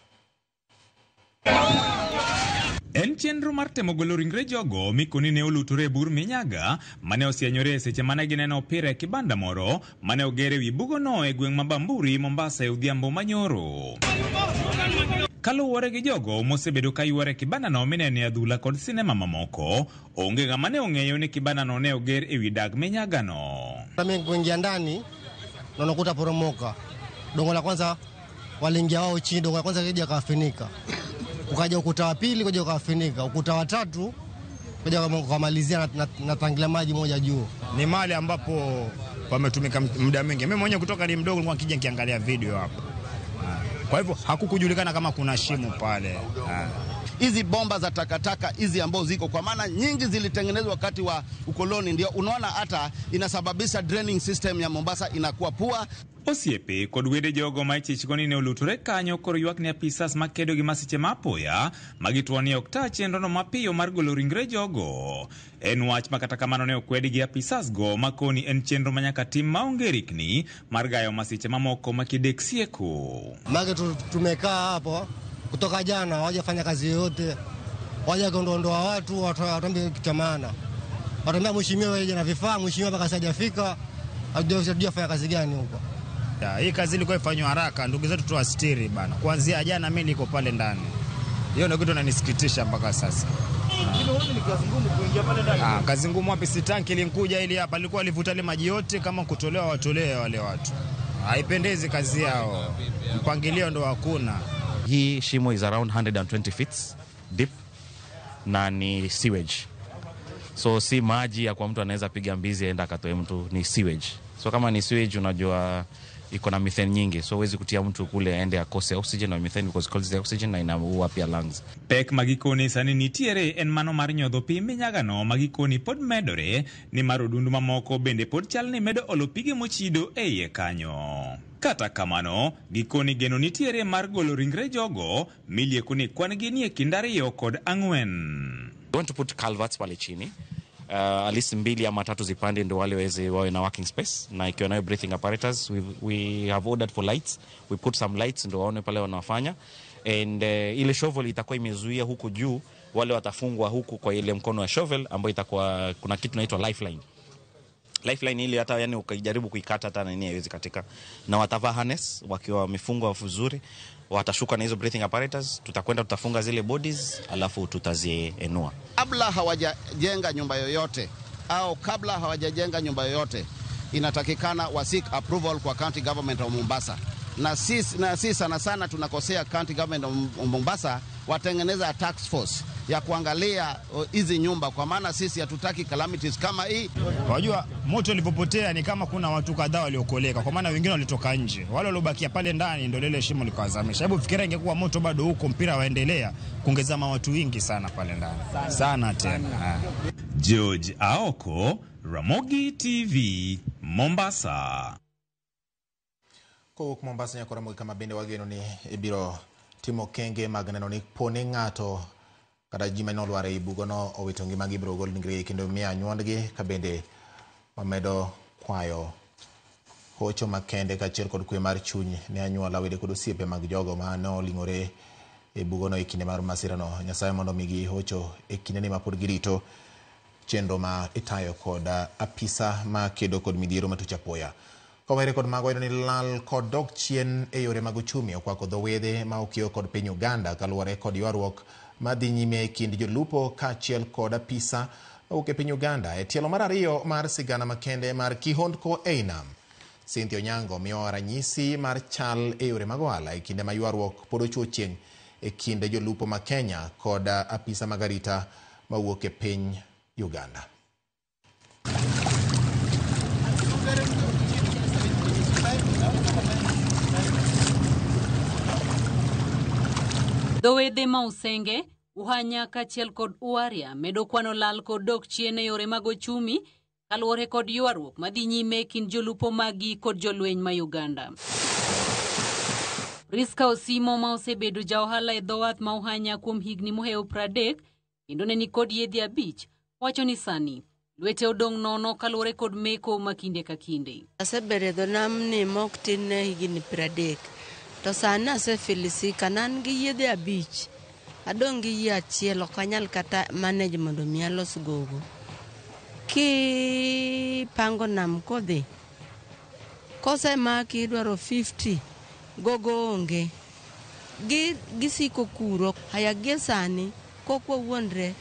En chenro mar temo golo ringre jogo mikoni ne olutore bur minyaga mane osienyore seche mane gineno opira e kibanda moro mane ogere wi bugono e gweng' ma Bamburi Mombasa e odhiambo manyoro. Kaluwore gi jogo mosebedo ka yware kibanda no minene adhula kod sinema mamoko, onge ng'ama ne ong'eyo ni kibanda no ne oger e wi dag minyaga no. Mimi kuingia ndani na nakuta poromoka. Dongo la kwanza waliingia wao chini, dongo la kwanza kija kafinika. Ukaja ukuta wa pili kuja ukafinika, ukuta wa tatu kuja kumalizia na tangilia maji moja juu. Ni mahali ambapo pametumika muda mwingi. Mimi mwenyewe kutoka ni mdogo nilikuwa nikija nikiangalia video hapo. Kwa hivyo hakukujulikana kama kuna shimo pale. Hizi bomba za takataka hizi ambazo ziko kwa maana nyingi zilitengenezwa wakati wa ukoloni, ndio unaona hata inasababisha draining system ya Mombasa inakuwa pua. Osiepe kod wede jogo ma ichichgoni ne olutore kanyo koro ywak ni apisas makedo gi masiche mapoya magitwani ok ta chenro no mapiyo mar golo ringre jogo. En wach makata kamano ne okwedi gi apisas go makoni en chenro manyaka tim maonge rikni mar gayo masiche mamoko makidek sieko. Mage tumekaa hapo kutoka jana hawajafanya kazi yoyote. waje kuondoa watu watambe kitu maana. Wataambia mheshimiwa waje na vifaa, mheshimiwa mpaka sasa hajafika, hajajua fanya kazi gani huko. Hii kazi ilikuwa ifanywe haraka, ndugu zetu tuwastiri bana. Kuanzia jana mimi niko pale ndani. Hiyo ndio kitu inanisikitisha mpaka sasa. Ni kazi ngumu kuingia pale ndani. Kazi ngumu hapa, si tanki ilinikuja ili hapa alikuwa alivuta ile maji yote, kama kutolewa watolewe wale watu. Haipendezi kazi yao. Mpangilio ndo hakuna. Hii shimo is around 120 feet deep na ni sewage. So si maji ya kwa mtu anaweza piga mbizi aenda akatoe mtu, ni sewage. So kama ni sewage unajua iko na methane nyingi, so huwezi kutia mtu kule aende akose oxygen na methane because causes the oxygen na inaua pia lungs. Pek magikoni sani nitiere en mano mar nyodho pi minyagano magikoni pod medore ni mar odundu mamoko bende pod chal ni medo olo pige mochido e iye kanyo. Kata kamano, gikoni geno nitiere mar golo ringre jogo milieko ni kwan gi nie kind 2 kod 4. We want to put culverts pale chini. At least 2 ama 3 zipande ndio wale waweze wawe na working space, na ikiwa nayo breathing apparatus we have ordered for lights. We put some lights ndio waone pale wanafanya, and ile shovel itakuwa imezuia huku juu, wale watafungwa huku kwa ile mkono wa shovel ambayo itakuwa kuna kitu inaitwa lifeline. Lifeline ile hata yani ukijaribu kuikata hata nini haiwezi katika, na watavaa harness wakiwa wamefungwa vizuri, watashuka na hizo breathing apparatus, tutakwenda tutafunga zile bodies alafu tutazienua. Kabla hawajajenga nyumba yoyote au kabla hawajajenga nyumba yoyote, inatakikana wasik approval kwa county government of Mombasa. Na sisi sana tunakosea county government of Mombasa, watengeneza task force ya kuangalia hizi nyumba, kwa maana sisi hatutaki calamities kama hii. Wajua moto ulipopotea ni kama kuna watu kadhaa waliokoleka, kwa maana wengine walitoka nje, wale waliobakia pale ndani ndio lile shimo likawazamisha. Hebu fikiria ingekuwa moto bado huko, mpira waendelea, kungezama watu wengi sana pale ndani sana tena. George Aoko, Ramogi TV, Mombasa. Kowuok Mombasa nyaka Ramogi kama bende wageno ni ibiro timo kenge mag neno ni pone ng'ato kada ji manolwar e bugono owito ngimagi biro gol ningre kendo miya anyuondgi ka bende wamedo kwayo hocho makende kaachiel kod kwe mar chuny ne anyuola, wede kod osiepe mag jogo ma ne oling'ore e bugono e kinde mar masirano. Nyasaye mondo migi hocho e kindeni ma pod girito chenro ma itayo kod apisa ma kedo kod midhiero matuch apoya. Kowere kod mago ni lal kod dok chien e yore mag uchumi okwako dho wedhe ma okio kod piny Uganda kaluwore kod ywaruok madhi nyime e kind jolupo kaachiel kod apisa mawuok e piny Uganda e tielo mar 2 mar sigana makende mar kihondko e nam. Cynthia Onyango miyo ranyisi mar chal e yore mag ohala e kinde ma ywaruok pod ochuo chieng' e kinde jolupo ma Kenya kod apisa mag arita mawuok e piny Uganda. Dhowedhe ma Usenge, Uhanya kaachiel kod Uaria medo kwano lal kod dok chien e yore mag ochumi kaluwore kod ywaruok madhi nyime e kind jolupo magi kod jolweny ma Uganda. Priska Osimo ma osebedo ja ohala e dho wath ma Uhanya kuom higni mohewo 30 kendo ne ni kod yedhi 5 wacho ni sani lwete odong' nono kaluwore kod meko ma kinde ka kinde. Asebedo e dho nam ni mok tin ne higni 30 to sani asefilisika, nan gi yedhe 5 adong' gi yie achiel, ok anyal kata manage mondo mi alos gogo. Ki pango nam kodhi kose maki idwaro 50 gogo onge gisiko kuro haya gie sani kokwa wuondre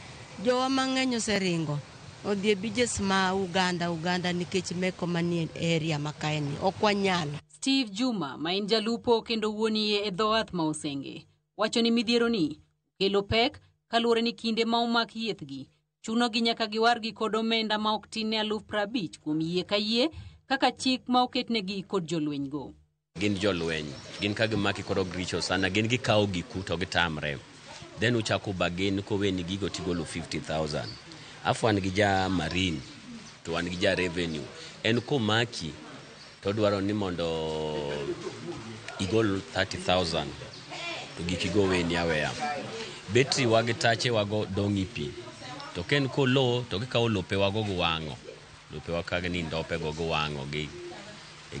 jowa mang'eny oseringo odhi e bijes ma Uganda nikech meko manie area makaeni ok wanyal. Steve Juma ma en jalupo kendo wuonie e dho wath ma Usenge wacho ni midhiero ni kelo pek kaluwore ni kinde ma omak yiethgi chuno gi nyaka giwargi kod omenda ma ok tin ne 50,000 kuom yie ka yie kaka chik ma oketnegi kod jolweny go. Gin jolweny, gin ka gimaki kod ogricho sana, gin gikawo giku to gitamre, then uchako bagin koweni gigo tigolo 50,000. Afu an gi ja marine to an gi ja revenue, en komaki to dwaro ni mondo igol 30,000 to gikigo weni aweya. Betri wagi tache wago dongi pi to ken ko lo to gikawo lope wago wang'o, lope wakage ni ndope gogo wang'o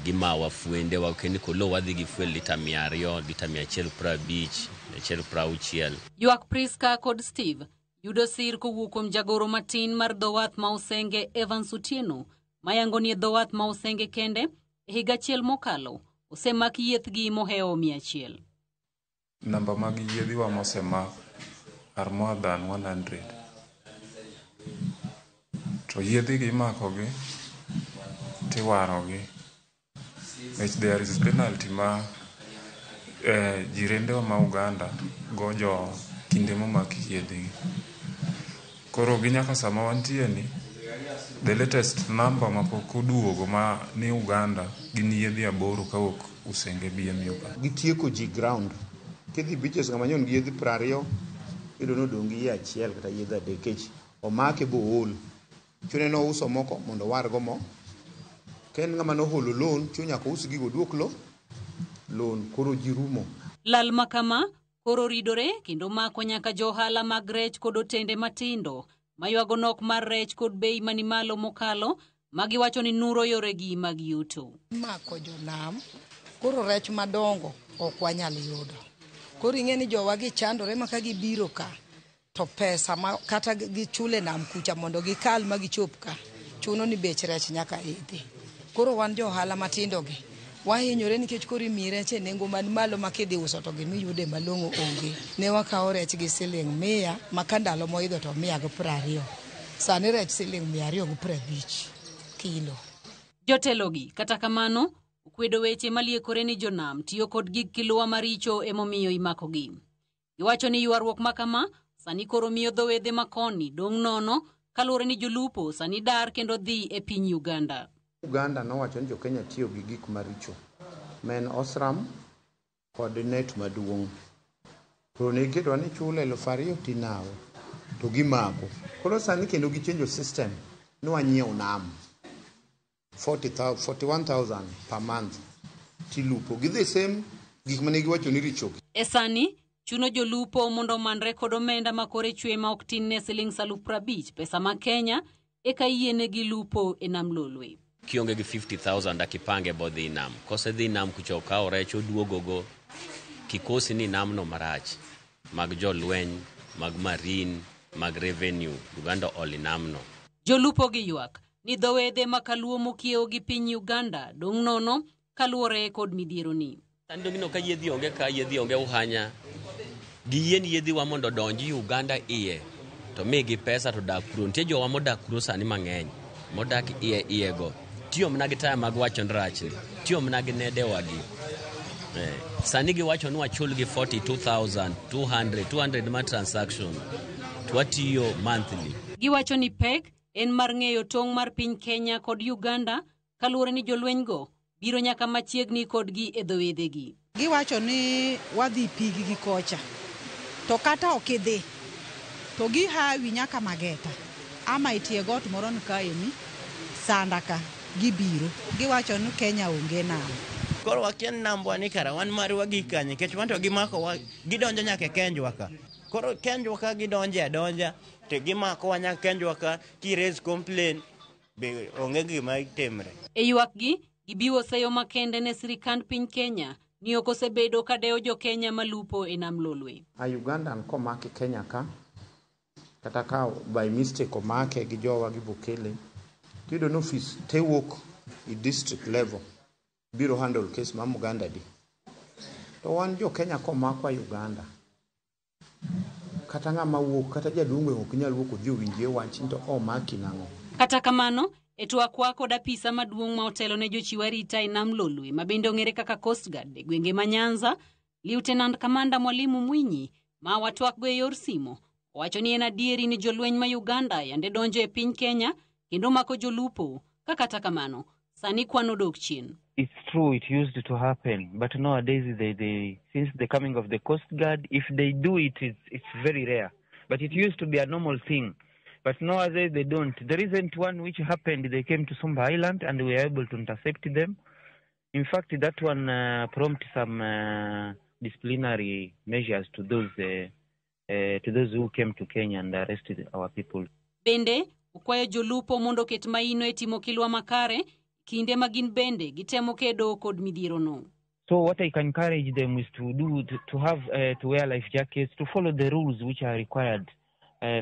gi mawa fuende wakeni ko lo wadhi gi fuel lita 200, lita 150, 160. Ywak Priska kod Steve yudo sir kowuok kuom jagoro matin mar dhowath ma Osenge Evans Otieno mayango ni dhowath ma Osenge kende e higa achiel mokalo osemak yiethgi mohewo 100. Namba mag yiedhiwa mosemak are more than 100. To yiedhigi imakogi tiwarogi. There is penalty ma jirendewa ma Uganda gojo kinde momak yiedhigi. Koro ginyaka sama wantie ni the latest number mapok oduogo ma ni Uganda gin yiedhi 8 kawuok Osenge BMU. Gitieko ji ground. Kidhi beaches kama nyon yiedhi 20 ido no dongi 1 kata yiedhi 3 kech omake bo hol. Chune no uso moko mondo wargo mo. Ken ngama no holo loan chunya ko usgi go duok loan koro jirumo. Lal makama koro ridore kendo mako nyaka johala mag rech kod otende matindo maywago nok mar rech kod bei mani malo mokalo magiwacho ni nuro yoregi mag yuto. Mako jonam koro rech madongo ok wanyal yudo. Koro ing'eni jowa gichandore maka gibiro ka to pesa ma kata gichule nam kucha mondo gikal magichop ka chuno ni bech rech nyaka idhi. Koro wan johala matindo gi wahinyore nikech koro imiyo rech e nengo man malo makidhi uso to gimiyude malong'o onge. Ne wakawo rech gi siling 100 maka ndalo moidho to 120. Sani rech siling 250 kilo. Jotelogi kata kamano okwedo weche maliekore ni jonam tiyo kod gig kiluwa maricho emomiyo imakogi. Iwacho ni ywaruok makama sani koro miyo dhowedhe makoni dong' nono kaluwore ni jolupo sani dar kendo dhi e piny Uganda. Uganda nowacho ni Jo-Kenya tiyo gi gik maricho. Men osram kod net maduong'. Koro ne gidwa ni chule 2,000 tinawe to gimako. Koro sani kendo gichenjo system ni wanyiew nam 41,000 per month tilupo. Gidhi same gik mane giwacho ni richo. E sani chuno jolupo mondo manre kod omenda makore chwe ma ok tin ne siling 50,000 pesa ma Kenya eka yienegi lupo e nam lolwe. Kionge gi 50,000 akipange bo dhi nam. Kose dhi nam kuchoka o rech oduogogo kikosi ni nam no marach. Mag jolweny, mag marine, mag revenue, Uganda oli nam no. Jolupo gi ywak ni dhowedhe makaluo mokiewo gi piny Uganda dong' nono kaluwore kod midhiero ni. Sandongino ka yiedhi onge uhanya. Giyien yiedhi wa mondo donji Uganda iye. To migi pesa to dak kuro. Ntie jowa modak kuro sani mang'eny. Modak iye go. Tiyo mnagi taya mag wacho ndrachni. Tiyo mnagi nede wagi. Sani giwacho ni wachul gi 42,200 ma transaction. Twatiyo monthly. Giwacho ni pek en mar ng'eyo tong' mar piny Kenya kod Uganda kaluwore ni jolweny go biro nyaka machiegni kodgi e dhowedhegi. Giwacho ni wadhi pigi gi kocha. To kata okidhi to gihawi nyaka Mageta ama itie got moro nkaeni Sandaka gibiro. Giwacho ni Kenya onge nam. Koro wakien nambwa ni kara wan marwa gikanye kech wanto gimako gidonjo nyaka Kenjwa ka. Koro Kenjwa ka gidonje adonja te gimako wa nyaka Kenjwa ka ki raise complaint be onge gima itemre. E ywakgi gibiwo seyo makende ne sirikand piny Kenya ni ok osebedo kadeo Jo-Kenya malupo e nam lolwe. A Ugandan komake Kenya ka kata ka by mistake omake gi jowa gi Bukele tido no office te work i district level biro handle case ma Uganda di. To wan Jo-Kenya komakwa Uganda kata ng'ama wuok kata jadungo ok nyal wuok odhi owinjie wach to omaki nang'o. Kata kamano etwak wa kod apisa maduong' ma otelo ne jochiw arita e nam lolwe ma bende ong'ere kaka Coast Guard e gwenge ma Nyanza, Lieutenant Commander Mwalimu Mwinyi ma watwak go e yor simo owacho ni en adieri ni jolweny ma Uganda yande donjo e piny Kenya kendo mako jolupo kata kamano sani kwano dok chien. It's true, it used to happen, but nowadays since the coming of the Coast Guard, if they do it, it's very rare. But it used to be a normal thing. But nowadays they don't. The recent one which happened, they came to Sumba Island and we were able to intercept them. In fact, that one prompted some disciplinary measures to those who came to Kenya and arrested our people. Bende, ukwayo jolupo mondo ket maino e timo kilwa makare, kinde magin bende gitemo kedo kod midhiero no. So what I can encourage them is to wear life jackets, to follow the rules which are required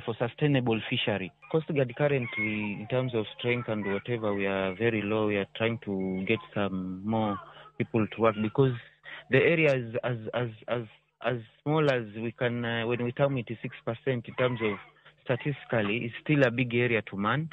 for sustainable fishery. Coast Guard currently, in terms of strength and whatever, we are very low. We are trying to get some more people to work because the area is as small as we can. When we term it is 6% in terms of statistically, it's still a big area to man.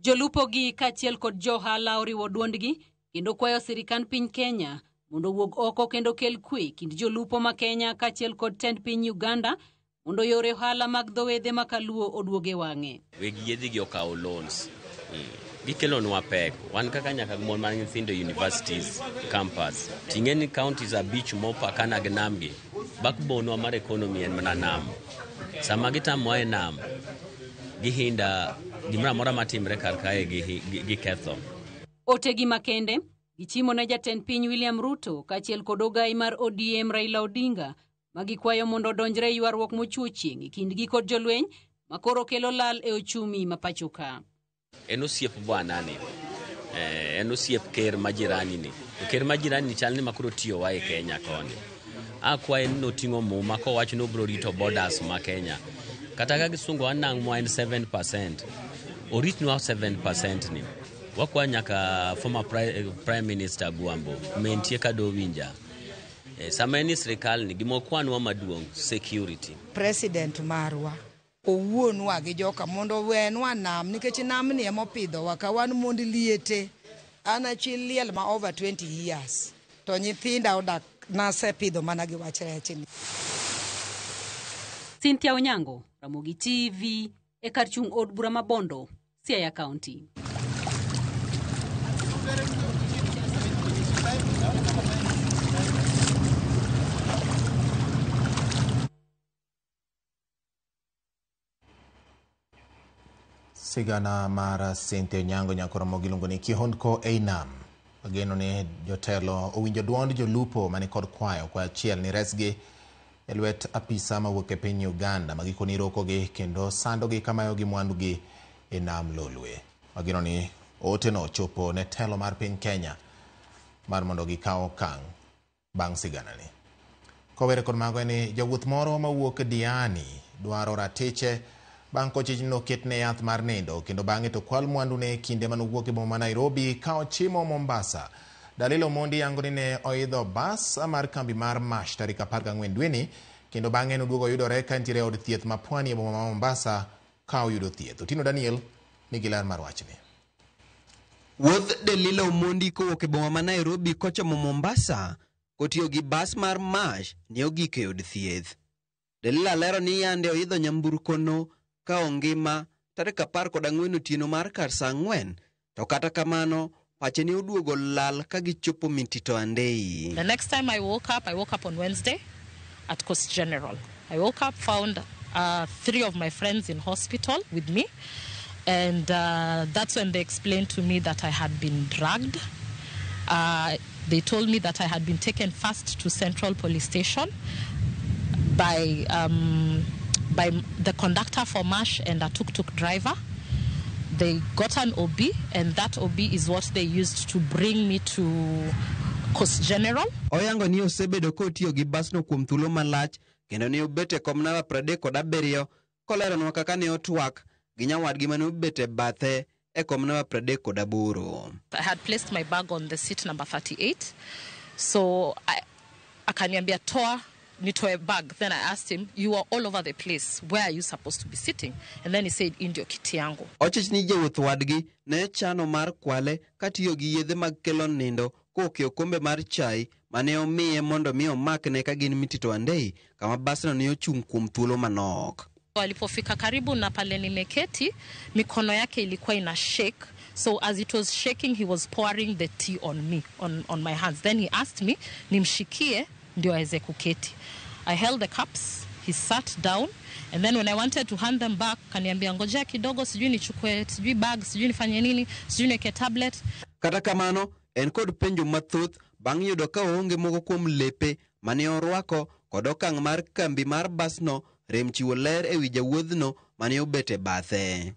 Jolupo gi kachiel kod johala oriwo duondgi kendo kwayo sirikand piny Kenya mondo wuog oko kendo kel kwe kind jolupo ma Kenya kachiel kod tend piny Uganda mondo yore ohala mag dhowedhe makaluo oduoge wang'e. Weg yedhi gi okawo loans. Gikelonwa pek. Wan kaka nyaka mon mar nyithindo universities, campus. Ting'eni counties abich mopakana gi namgi. Backbone wa mar economy en mana nam. Sama gitamoa e nam, gihinda gimra mora matimre kar kae giketho. Otegi makende, gichimo ne jatend piny William Ruto kachiel kod ogai mar ODM Raila Odinga magikwayo mondo donjre ywaruok mochuo chieng' kindgi kod jolweny makoro kelo lal e ochumi mapachoka. En osiep bwanani. En osiep ker majirani ni. Ker majirani ni chalni makoro tiyo wa e Kenya koni. Akwaye no tingo muma ko wach no bro rito borders ma Kenya. Kata ka gisungo anang mo 7%. Oritnwa 7% ni. Wakwa nyaka former prime minister Gwambo mentie kado winja. Sama ni serikal ni gimokwanwa maduong security. President marwa owuonwa gi joka mondo wenwa nam nikech nam ni emopidho wakawan mondi liete ana chiliel ma over 20 years to nyithinda odak nasepidho mana gi wach rech ni. Cynthia Onyango, Ramogi TV, e kar chung od bura ma Bondo, Siaya County. Sigana mara Cynthia Onyango nyakoro gilungo ni kihondko Einam. Ageno ni jotelo owinjo duond jolupo mani kod kwayo kwa achiel ni resgi elwet apisa mawuok e piny Uganda magikoni rokogi kendo sandogi kamayogi mwandugi e nam Lolwe. Ageno ni oteno chopo ne telo mar piny Kenya mar mondo gikaw okang' bang' sigana ni. Kowere kod mago ni jawuoth moro mawuok Diani dwaro ratiche bang' kochino ketne yath mar nindo kendo bang'e to kwal mwandune kinde manowuok e boma Nairobi ka ochimo Mombasa. Dalilo Mondi yangoni ne oidho bas mar kambi mar Mash tarik 14 dweni kendo bang'e noduogo yudore ka ntiere od thieth ma Pwani e boma ma Mombasa ka oyudo thieth. Otino Daniel nigi ler mar wachni. Wuodh Dalilo Mondi kowuok e boma ma Nairobi kochomo Mombasa kotiyo gi bas mar Mash ne ogik e od thieth. Dalila lero ni yande oidho nyamburkono ka ongima tarik 14 otieno mar kar saa 4 to kata kamano pache ne oduogo lal ka gichopo Mintito Andei. The next time I woke up on Wednesday at Coast General. I woke up, found 3 of my friends in hospital with me, and that's when they explained to me that I had been drugged. They told me that I had been taken first to Central Police Station by the conductor for Mash and a tuk-tuk driver. They got an OB, and that OB is what they used to bring me to Coast General. Oyango ni osebedo kotiyo gi basno kuom thuolo malach kendo ne obete kom namba 37 koleronwa kaka ne otwak gi nyawadgi mane obete bathe e kom namba 38. I had placed my bag on the seat number 38, so akaniambia toa nitoe bag. Then I asked him, you are all over the place, where are you supposed to be sitting? And then he said, indio kiti yangu. Ochich ni jawuoth wadgi ne chano mar kwale katiyo gi yedhe mag kelo nindo kokio kombe mar chai mane omiye mondo mi omakne ka gin Mintito Andei kama basno ne ochung' kuom thuolo manok. Alipofika karibu na pale nimeketi, mikono yake ilikuwa ina shake. So as it was shaking, he was pouring the tea on me, on my hands. Then he asked me, nimshikie ndio aweze kuketi. I held the cups, he sat down, and then when I wanted to hand them back, kaniambia ngojea kidogo, sijui nichukue, sijui bag, sijui nifanye nini, sijui niweke tablet. Kata kamano, en kod penjo mathoth bang' yudo ka oonge moko kuom lepe mane orwako kod okang' mar kambi mar basno rem chiwo ler ewi jawuodhno mane obete bathe.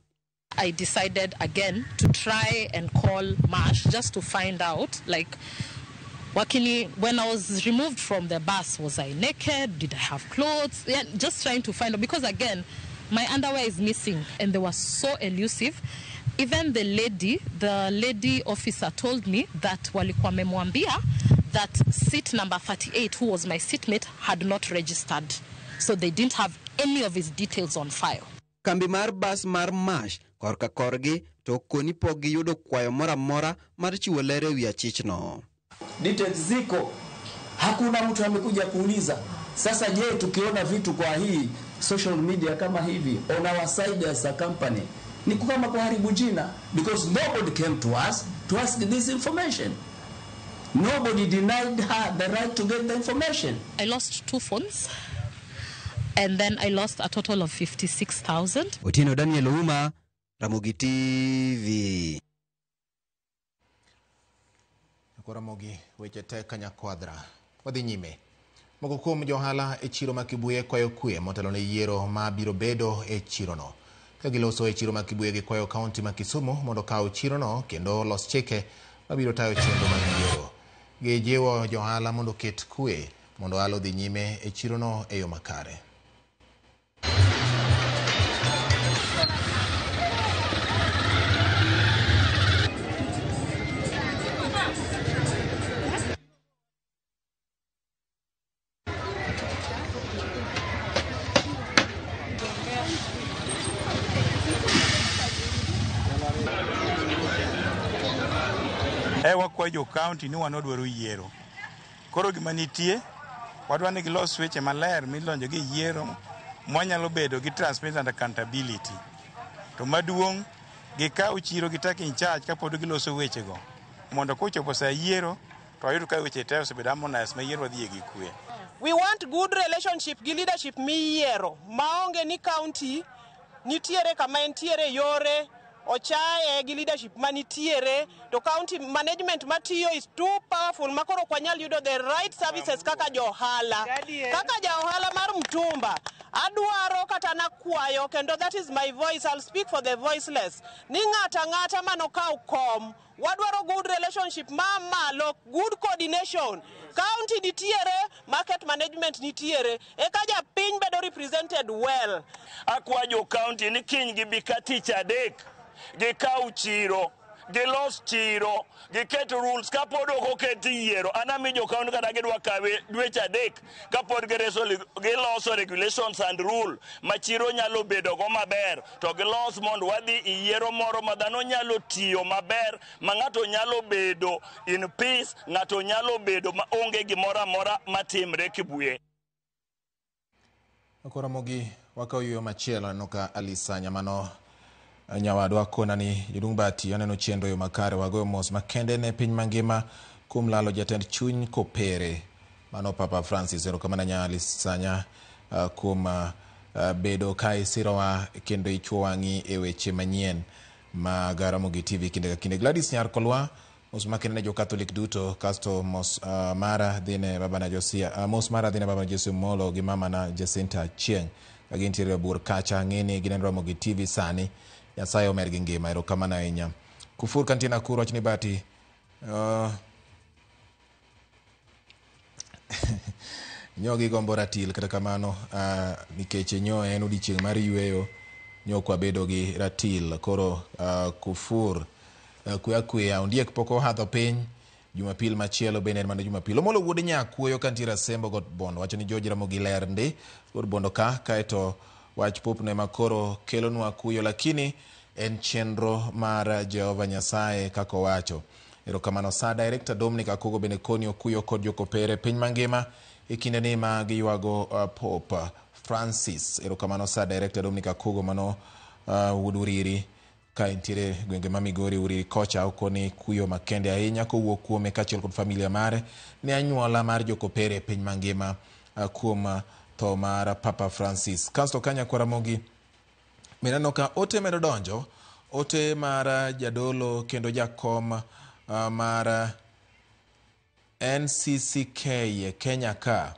I decided again to try and call Mash just to find out, like, When I was removed from the bus, was I naked? Did I have clothes? Yeah, just trying to find out, because again, my underwear is missing, and they were so elusive. Even the lady officer told me that walikuwa memwambia that seat number 38, who was my seatmate, had not registered. So they didn't have any of his details on file. Kambi mar bas mar MASH korka korgi to koni pok giyudo kwayo mora mora mar chiwo lere wi achichno. Details ziko, hakuna mtu amekuja kuuliza. Sasa je, tukiona vitu kwa hii social media kama hivi on our side as a company, ni kama kuharibu jina, because nobody came to us to ask this information. Nobody denied her the right to get the information. I lost 2 phones, and then I lost a total of 56,000. Otieno Daniel Ouma, Ramogi TV. Ramogi weche te kanya kwadra. Wadhi nyime. Moko kuom johala e chiro ma Kibuye kwayo kwe motelo ne yiero ma biro bedo e chirono. Ka giloso e chiro ma Kibuye gi kwayo kaunti ma Kisumu mondo kaw chirono kendo los chike ma biro tayo chenro mag yiero. Gijiwo johala mondo ket kwe mondo alo dhi nyime e chirono e yo makare. Wakwayo county ni wanodwaro yiero. Koro gima nitie, wadwa ni gilos weche maler milonjo gi yiero mwanyalo bedo gi transparency and accountability. To maduong' gikaw chiro gi take in charge kapod giloso weche go. Mondo kochopo sa yiero to ayudo ka weche te osebedo harmonize ma yiero wadhi gi kwe. We want good relationship gi leadership mi yiero maonge ni county nitiere kama entiere yore ochaye gi leadership manitiere to county management matiyo is too powerful makoro kwanyal yudo the right services kaka johala mar mtumba adwaro kata nakwayo kendo that is my voice. I'll speak for the voiceless. Ni ng'ata mano kaw kom wadwaro good relationship mamalo, good coordination. County nitiere, market management nitiere, eka japiny bedo represented well. Akwayo county ni kiny gibi ka tich adek gikaw chiro gilos chiro giket rules kapod ok oketi yiero anami jo county kata gidwa kawe dweche adek kapod giloso regulations and rule machiro nyalo bedo go maber to gilos mondo wadhi yiero moro ma dhano nyalo tiyo maber ma ng'ato nyalo bedo in peace, ng'ato nyalo bedo ma onge gimoro amora matimre Kibuye. Akora mogi wakaw yo machielo noka Alisanya mano nyawadwa kona ni Jodungbati aneno chenro yo makare wagoyo mos makende ne piny mangima kuom lalo jatend chuny kopere mano Papa Francis. Erokamano Alisanya kuom bedo ka isirowa kendo ichwo wang'i e weche manyien mag Ramogi TV kinde ka kinde. Gladys Nyarkolwa mos makende ne jo Catholic duto, kasto mos mara dhine baba na Josia mos mara dhine baba na Josia Molo gi mama na Jacinta Chieng agintiere bur kacha ng'eni gineno Ramogi TV sani. Nyasaye omer gi ngima. Erokamano ahinya. Kufur kantina kuro wachni bati nyogi gombo ratil kata kamano nikech nyo en odiochieng' mar yweyo nyo kwa bedo gi ratil koro Kufur kuya ondiek pok ohadho piny. Jumapil machielo bende en mana Jumapil omolo wuod Nyakuoyo kantiere Asembo got Bondo wacho ni George Ramogi ler ndi wuod Bondo ka kaeto wach popne makoro kelonwa kuyo lakini en chenro mar Jehova Nyasaye kako wacho. Erokamano sa director Dominic Akogo bende koni okuyo kod jokopere piny mangima ikinde ni ma giywago Pope Francis. Erokamano sa director Dominic Akogo mano wuod Uriri ka intiere gwenge ma Migori Uriri kocha okoni kuyo makende ahinya kowuok kuome kachiel kod familia mare ne anyuola mar jokopere piny mangima kuom to mar Papa Francis. Kasto kanya kwa Ramogi mineno ka ote medo donjo ote mar jadolo kendo jakom mar NCCK Kenya ka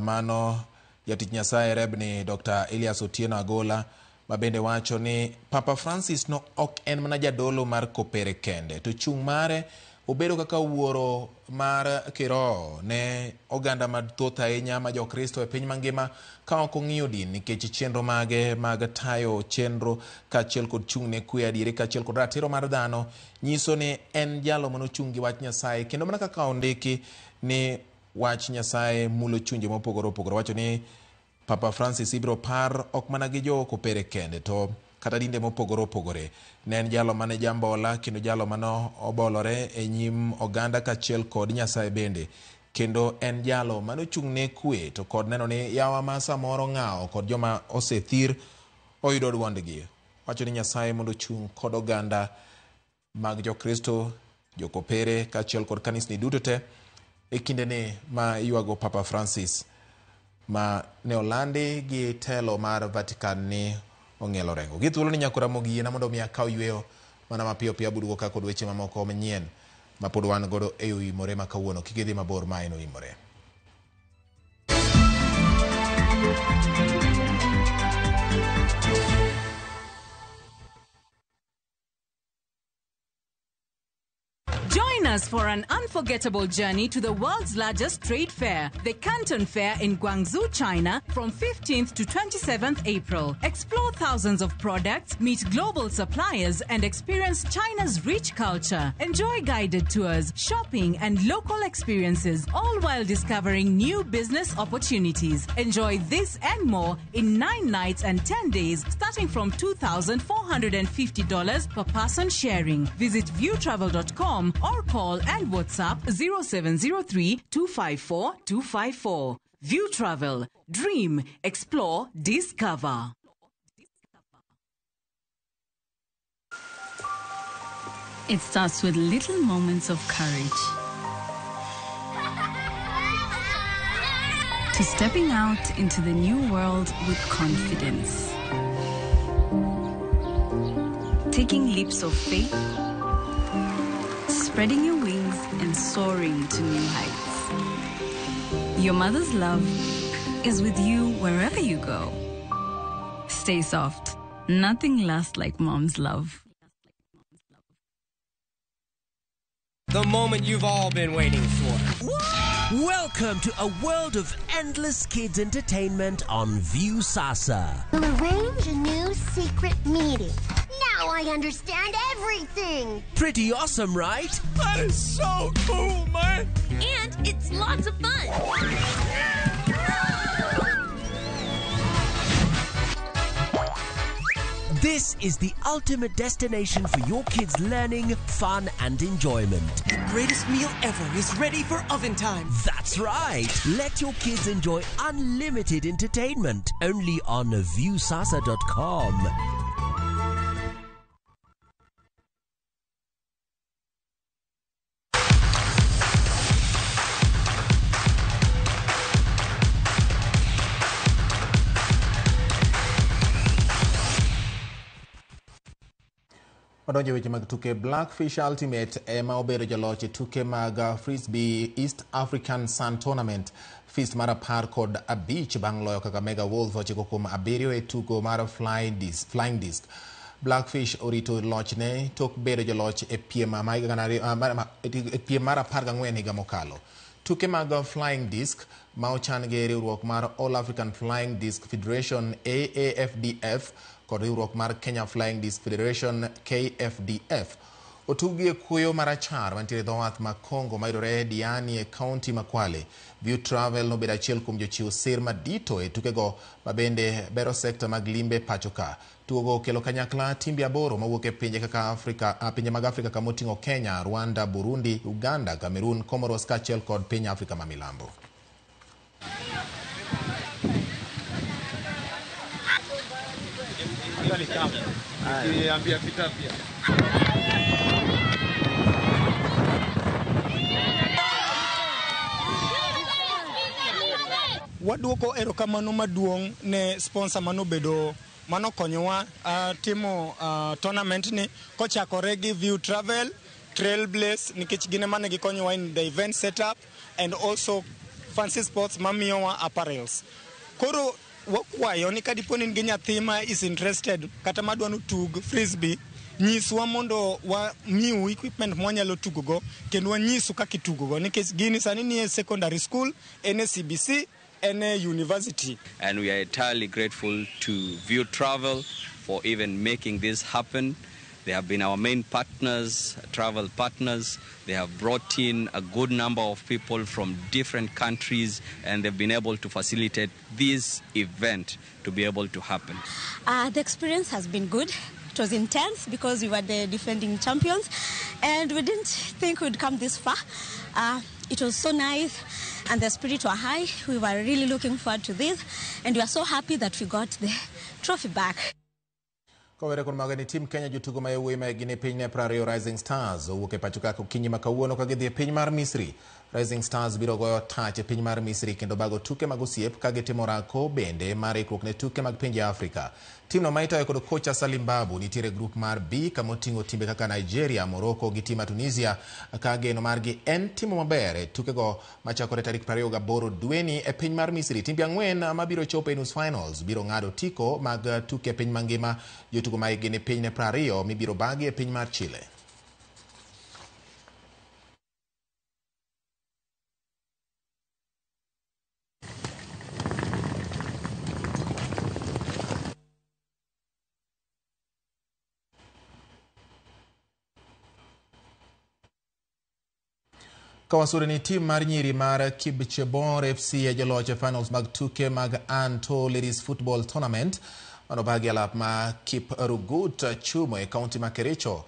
mano jatich Nyasaye rebni Dr. Elias Otieno Agola mabende wacho ni Papa Francis no ok en mana jadolo mar kopere kende to chung' mare obedo kaka wuoro mar kiroho ne oganda mathoth ahinya ma jokristo e piny mangima ka ok ong'iyo din nikech chenro mage mag tayo chenro kaachiel kod chung' ne kwe adieri kaachiel kod ratiro mar dhano nyiso ni en jalo manochung' gi wach Nyasaye kendo mana kaka ondiki ni wach Nyasaye mulo chunje mopogore opogore. Wacho ni Papa Francis ibiro par ok mana gi jo kopere kende to kata dinde mopogore opogore. Ne en jalo mane jambola kendo jalo mano obolore e nyim oganda kaachiel kod Nyasaye bende kendo en jalo manochung' ne kwe to kod neno ni yawa ma samoro ng'awo kod joma osethir oyudo duondgi. Wacho ni Nyasaye mondo chung' kod oganda mag jokristo, jokopere kaachiel kod kanisni duto te e kinde ni ma yuago Papa Francis ma ne olandi gi telo mar Vatican ni ong'elo rengo. Githuolo ni nyakora mogi yena mondo mi akaw yweyo mana mapiyo piyo abudugo ka kod weche mamoko manyien ma pod wan godo e Oimore ma kawuono. Kik idhi mabor ma en Oimore. Join us for an unforgettable journey to the world's largest trade fair, the Canton Fair in Guangzhou, China, from 15th to 27th April. Explore thousands of products, meet global suppliers, and experience China's rich culture. Enjoy guided tours, shopping, and local experiences, all while discovering new business opportunities. Enjoy this and more in 9 nights and 10 days, starting from $2,450 per person sharing. Visit viewtravel.com or call and WhatsApp 0703-254-254. View Travel. Dream, explore, discover. It starts with little moments of courage. To stepping out into the new world with confidence. Taking leaps of faith. Spreading your wings and soaring to new heights. Your mother's love is with you wherever you go. Stay soft. Nothing lasts like mom's love. The moment you've all been waiting for. Welcome to a world of endless kids entertainment on Viusasa. We'll arrange a new secret meeting. Now I understand everything. Pretty awesome, right? That is so cool, man. And it's lots of fun. This is the ultimate destination for your kids' learning, fun, and enjoyment. The greatest meal ever is ready for oven time. That's right. Let your kids enjoy unlimited entertainment only on viewsasa.com. Odonjo weche mag tuke. Blackfish Ultimate ema obedo jaloch e tuke mag Frisbee East African Sun Tournament Feast mar 15 bang' loyo Kakamega Wolves 9-7 e tugo mar Flying Disc. Blackfish orito lochne tok bedo jaloch e piem mar 14 higa mokalo. Tuke mag Flying Disc ma ochan gi riwruok mar All African Flying Disc Federation AAFDF kod riwruok mar Kenya Flying Disc Federation KFDF otugi e kuyo marachar mantiere dho wath ma Kongo mayudore Diani e kaunti ma Kwale. View Travel nobedo achiel kuom jochiw sir madito e tukego ma bende bero sekta mag limbe pachoka. Tugo kelo kanyakla timbe aboro mawuok e pinje mag Afrika kama oting'o Kenya, Rwanda, Burundi, Uganda, Cameroon, Comoros kaachiel kod piny Afrika ma milambo. Waduoko erokamano maduong' ne sponsor manobedo manokonyowa timo tournament ni kochakore gi View Travel, Trailblaze nikech gine mane gikonyowa in the event setup and also Fancy Sports mamiyowa apparels. Koro wakwayo ni kadiponi gi nyathi ma is interested kata madwano tug frisbee nyiswa mondo wa miu equipment mwanyalo tugogo kendo wanyisu kaka itugogo nikech gini sani ni secondary school, NCBC, university. And we are entirely grateful to View Travel for even making this happen. They have been our main partners, travel partners. They have brought in a good number of people from different countries, and they've been able to facilitate this event to be able to happen. The experience has been good. It was intense because we were the defending champions, and we didn't think we'd come this far. It was so nice, and the spirit was high. We were really looking forward to this, and we are so happy that we got the trophy back. Kowere kon magani tim Kenya jotugo ma yawuoyi ma gine piny ne 20 Rising Stars owuok e pacho ka okinyi ma kawuono ka gidhi e piny mar Misri. Rising Stars biro goyo tach e piny mar Misri kendo bago tuke mag osiep ka gitimo rako bende mar ikruok ne tuke mag pinje Afrika. Tim no ma itayo kod kocha Salim Babu nitiere grup mar B kama oting'o timbe kaka Nigeria, Morocco gi tim Tunisia ka geno margi en timo maber e tukego machakore tarik 28 dweni e piny mar Misri. Timbe ang'wen mabiro chopo e nus finals biro ng'ado tiko mag tuke e piny mangima. Jotugo ma gine piny ne 20 mibiro bagi e piny mar Chile. Kawasuri ni tim mar nyiri mar Kipchebor FC e joloch finals mag tuke mag Anto Ladies Football Tournament. Mano bagi alap ma Kiprugut chumo e kaunti ma Kericho.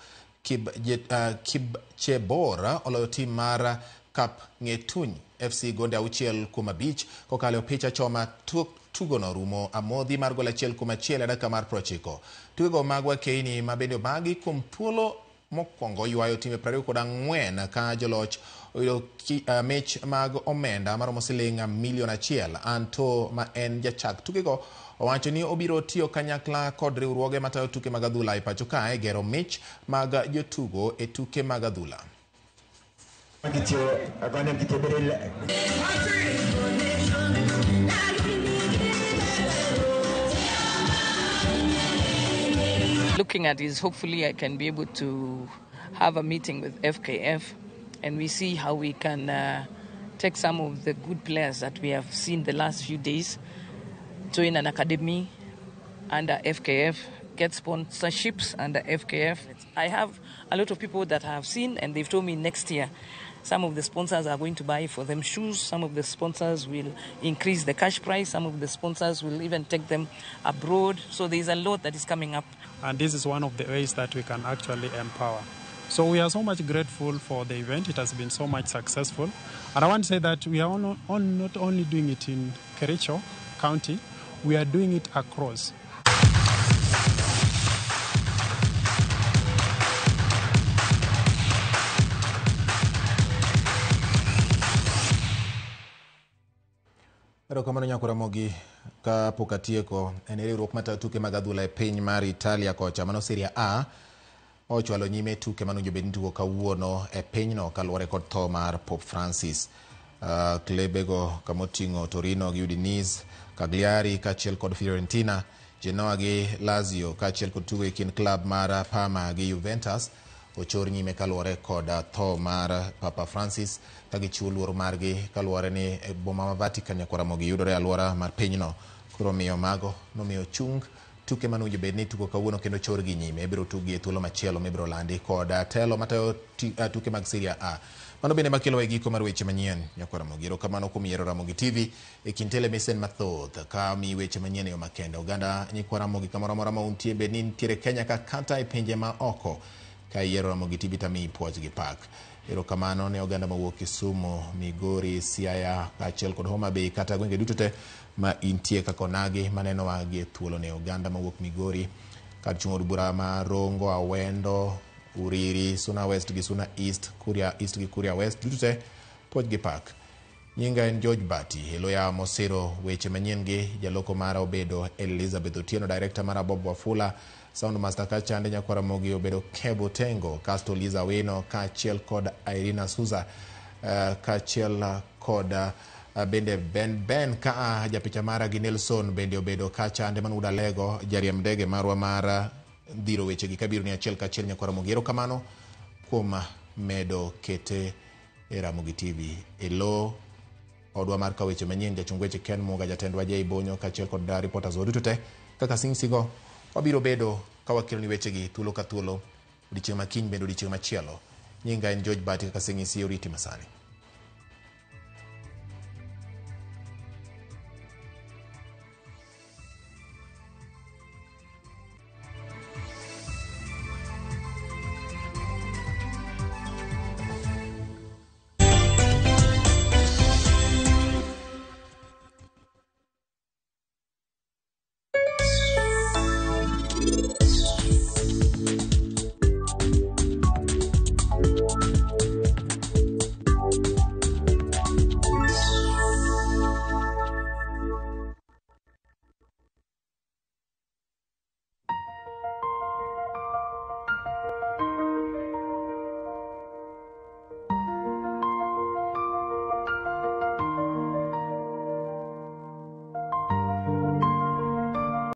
Kipchebor oloyo tim mar Kap Ngetuny FC gonde 6-5 kokalo picha choma tugo no rumo amodhi mar gol 1-1 e dakika mar 90. Tugo magwa keini mabende bagi kuom thuolo mokwongo ywayo time 24 ka joloch oyudo mich mag omenda maromo siling $1,000,000. Anto ma en jachak tukego owacho ni obiro tiyo kanyakla kod riwruoge matayo tuke mag adhula e pacho kae gero mich mag jotugo e tuke mag adhula. Looking at is hopefully I can be able to have a meeting with FKF and we see how we can take some of the good players that we have seen the last few days, join an academy under FKF, get sponsorships under FKF. I have a lot of people that I have seen and they've told me next year some of the sponsors are going to buy for them shoes, some of the sponsors will increase the cash price, some of the sponsors will even take them abroad. So there's a lot that is coming up. And this is one of the ways that we can actually empower. So we are so much grateful for the event. It has been so much successful. And I want to say that we are not only doing it in Kericho County, we are doing it across. Kamano nyakora mogi ka pokatieko en riwruok matayo tuke mag adhula e piny mar Italia kocha mano Serie A ochwalo nyime tuke manowinjo bed ni tugo kawuono e pinyno kaluwore kod tho mar Pope Francis. Klebego kamoting'o Torino gi Udinese, Cagliari kaachiel kod Fiorentina, Genoa gi Lazio kaachiel kod tugo e kind klab mar Parma gi Juventus ochor nyime kaluwore kod tho mar Papa Francis ka gichiwo luor margi kaluwore ni boma ma Vatican nyakora mogi yudore alwora mar pinyno. Koro miyo mago nomiyo chung tuke manowinjo bed ni tugo kawuono kendo chor gi nyime ibiro tugi e thuolo machielo mibiro landi kod telo matayo tuke mag Serie A. Mano bende makelo e giko mar weche manyien nyakora mogi. Erokamano kuom yiero Ramogi TV e kind telemesen mathoth ka mi weche manyien yo makende. Oganda nyikwara mogi kamoro amora ma untie bed ni nitiere Kenya kata e pinje ma oko ka yiero Ramogi TV tami puoch gi pak. Erokamano ne oganda mawuok Kisumu, Migori, Siaya kaachiel kod Homa Bay kata gwenge duto te ma intie kaka onagi maneno wagi thuolo ne oganda mawuok Migori kar chung' od bura ma Rongo, Awendo, Uriri, Suna West gi Suna East, Kuria East gi Kuria West duto te puoch gi pak. Nyinga en George Bati, Eloya Mosiro, weche manyien gi jaloko mara obedo Elizabeth Otieno, director mara Bob Wafula, Sound Master kachande nyakwara mogi obedo Kebo Tengo, Casto Liza Weno kaachiel kod Irina Suza kaachiel kod bende Ben ka japicha mara gi Nelson bende obedo kachande Manuda Lego, jariemb ndege marwa mara dhiro wechegi kabiro ni achiel ka achiel nyakwara mogero kamano kuom medo kete e Ramogi TV elo odwa mar ka weche manyien jachung weche Ken Muga jatendwa Jay Bonyo kaachiel kod reporters oduto te kaka singsigo wabiro bedo ka wakelo ni wechegi thuolo ka thuolo odiochieng' makiny bende odiochieng' machielo. Nyinga en George Bati kaka singisi oriti masani.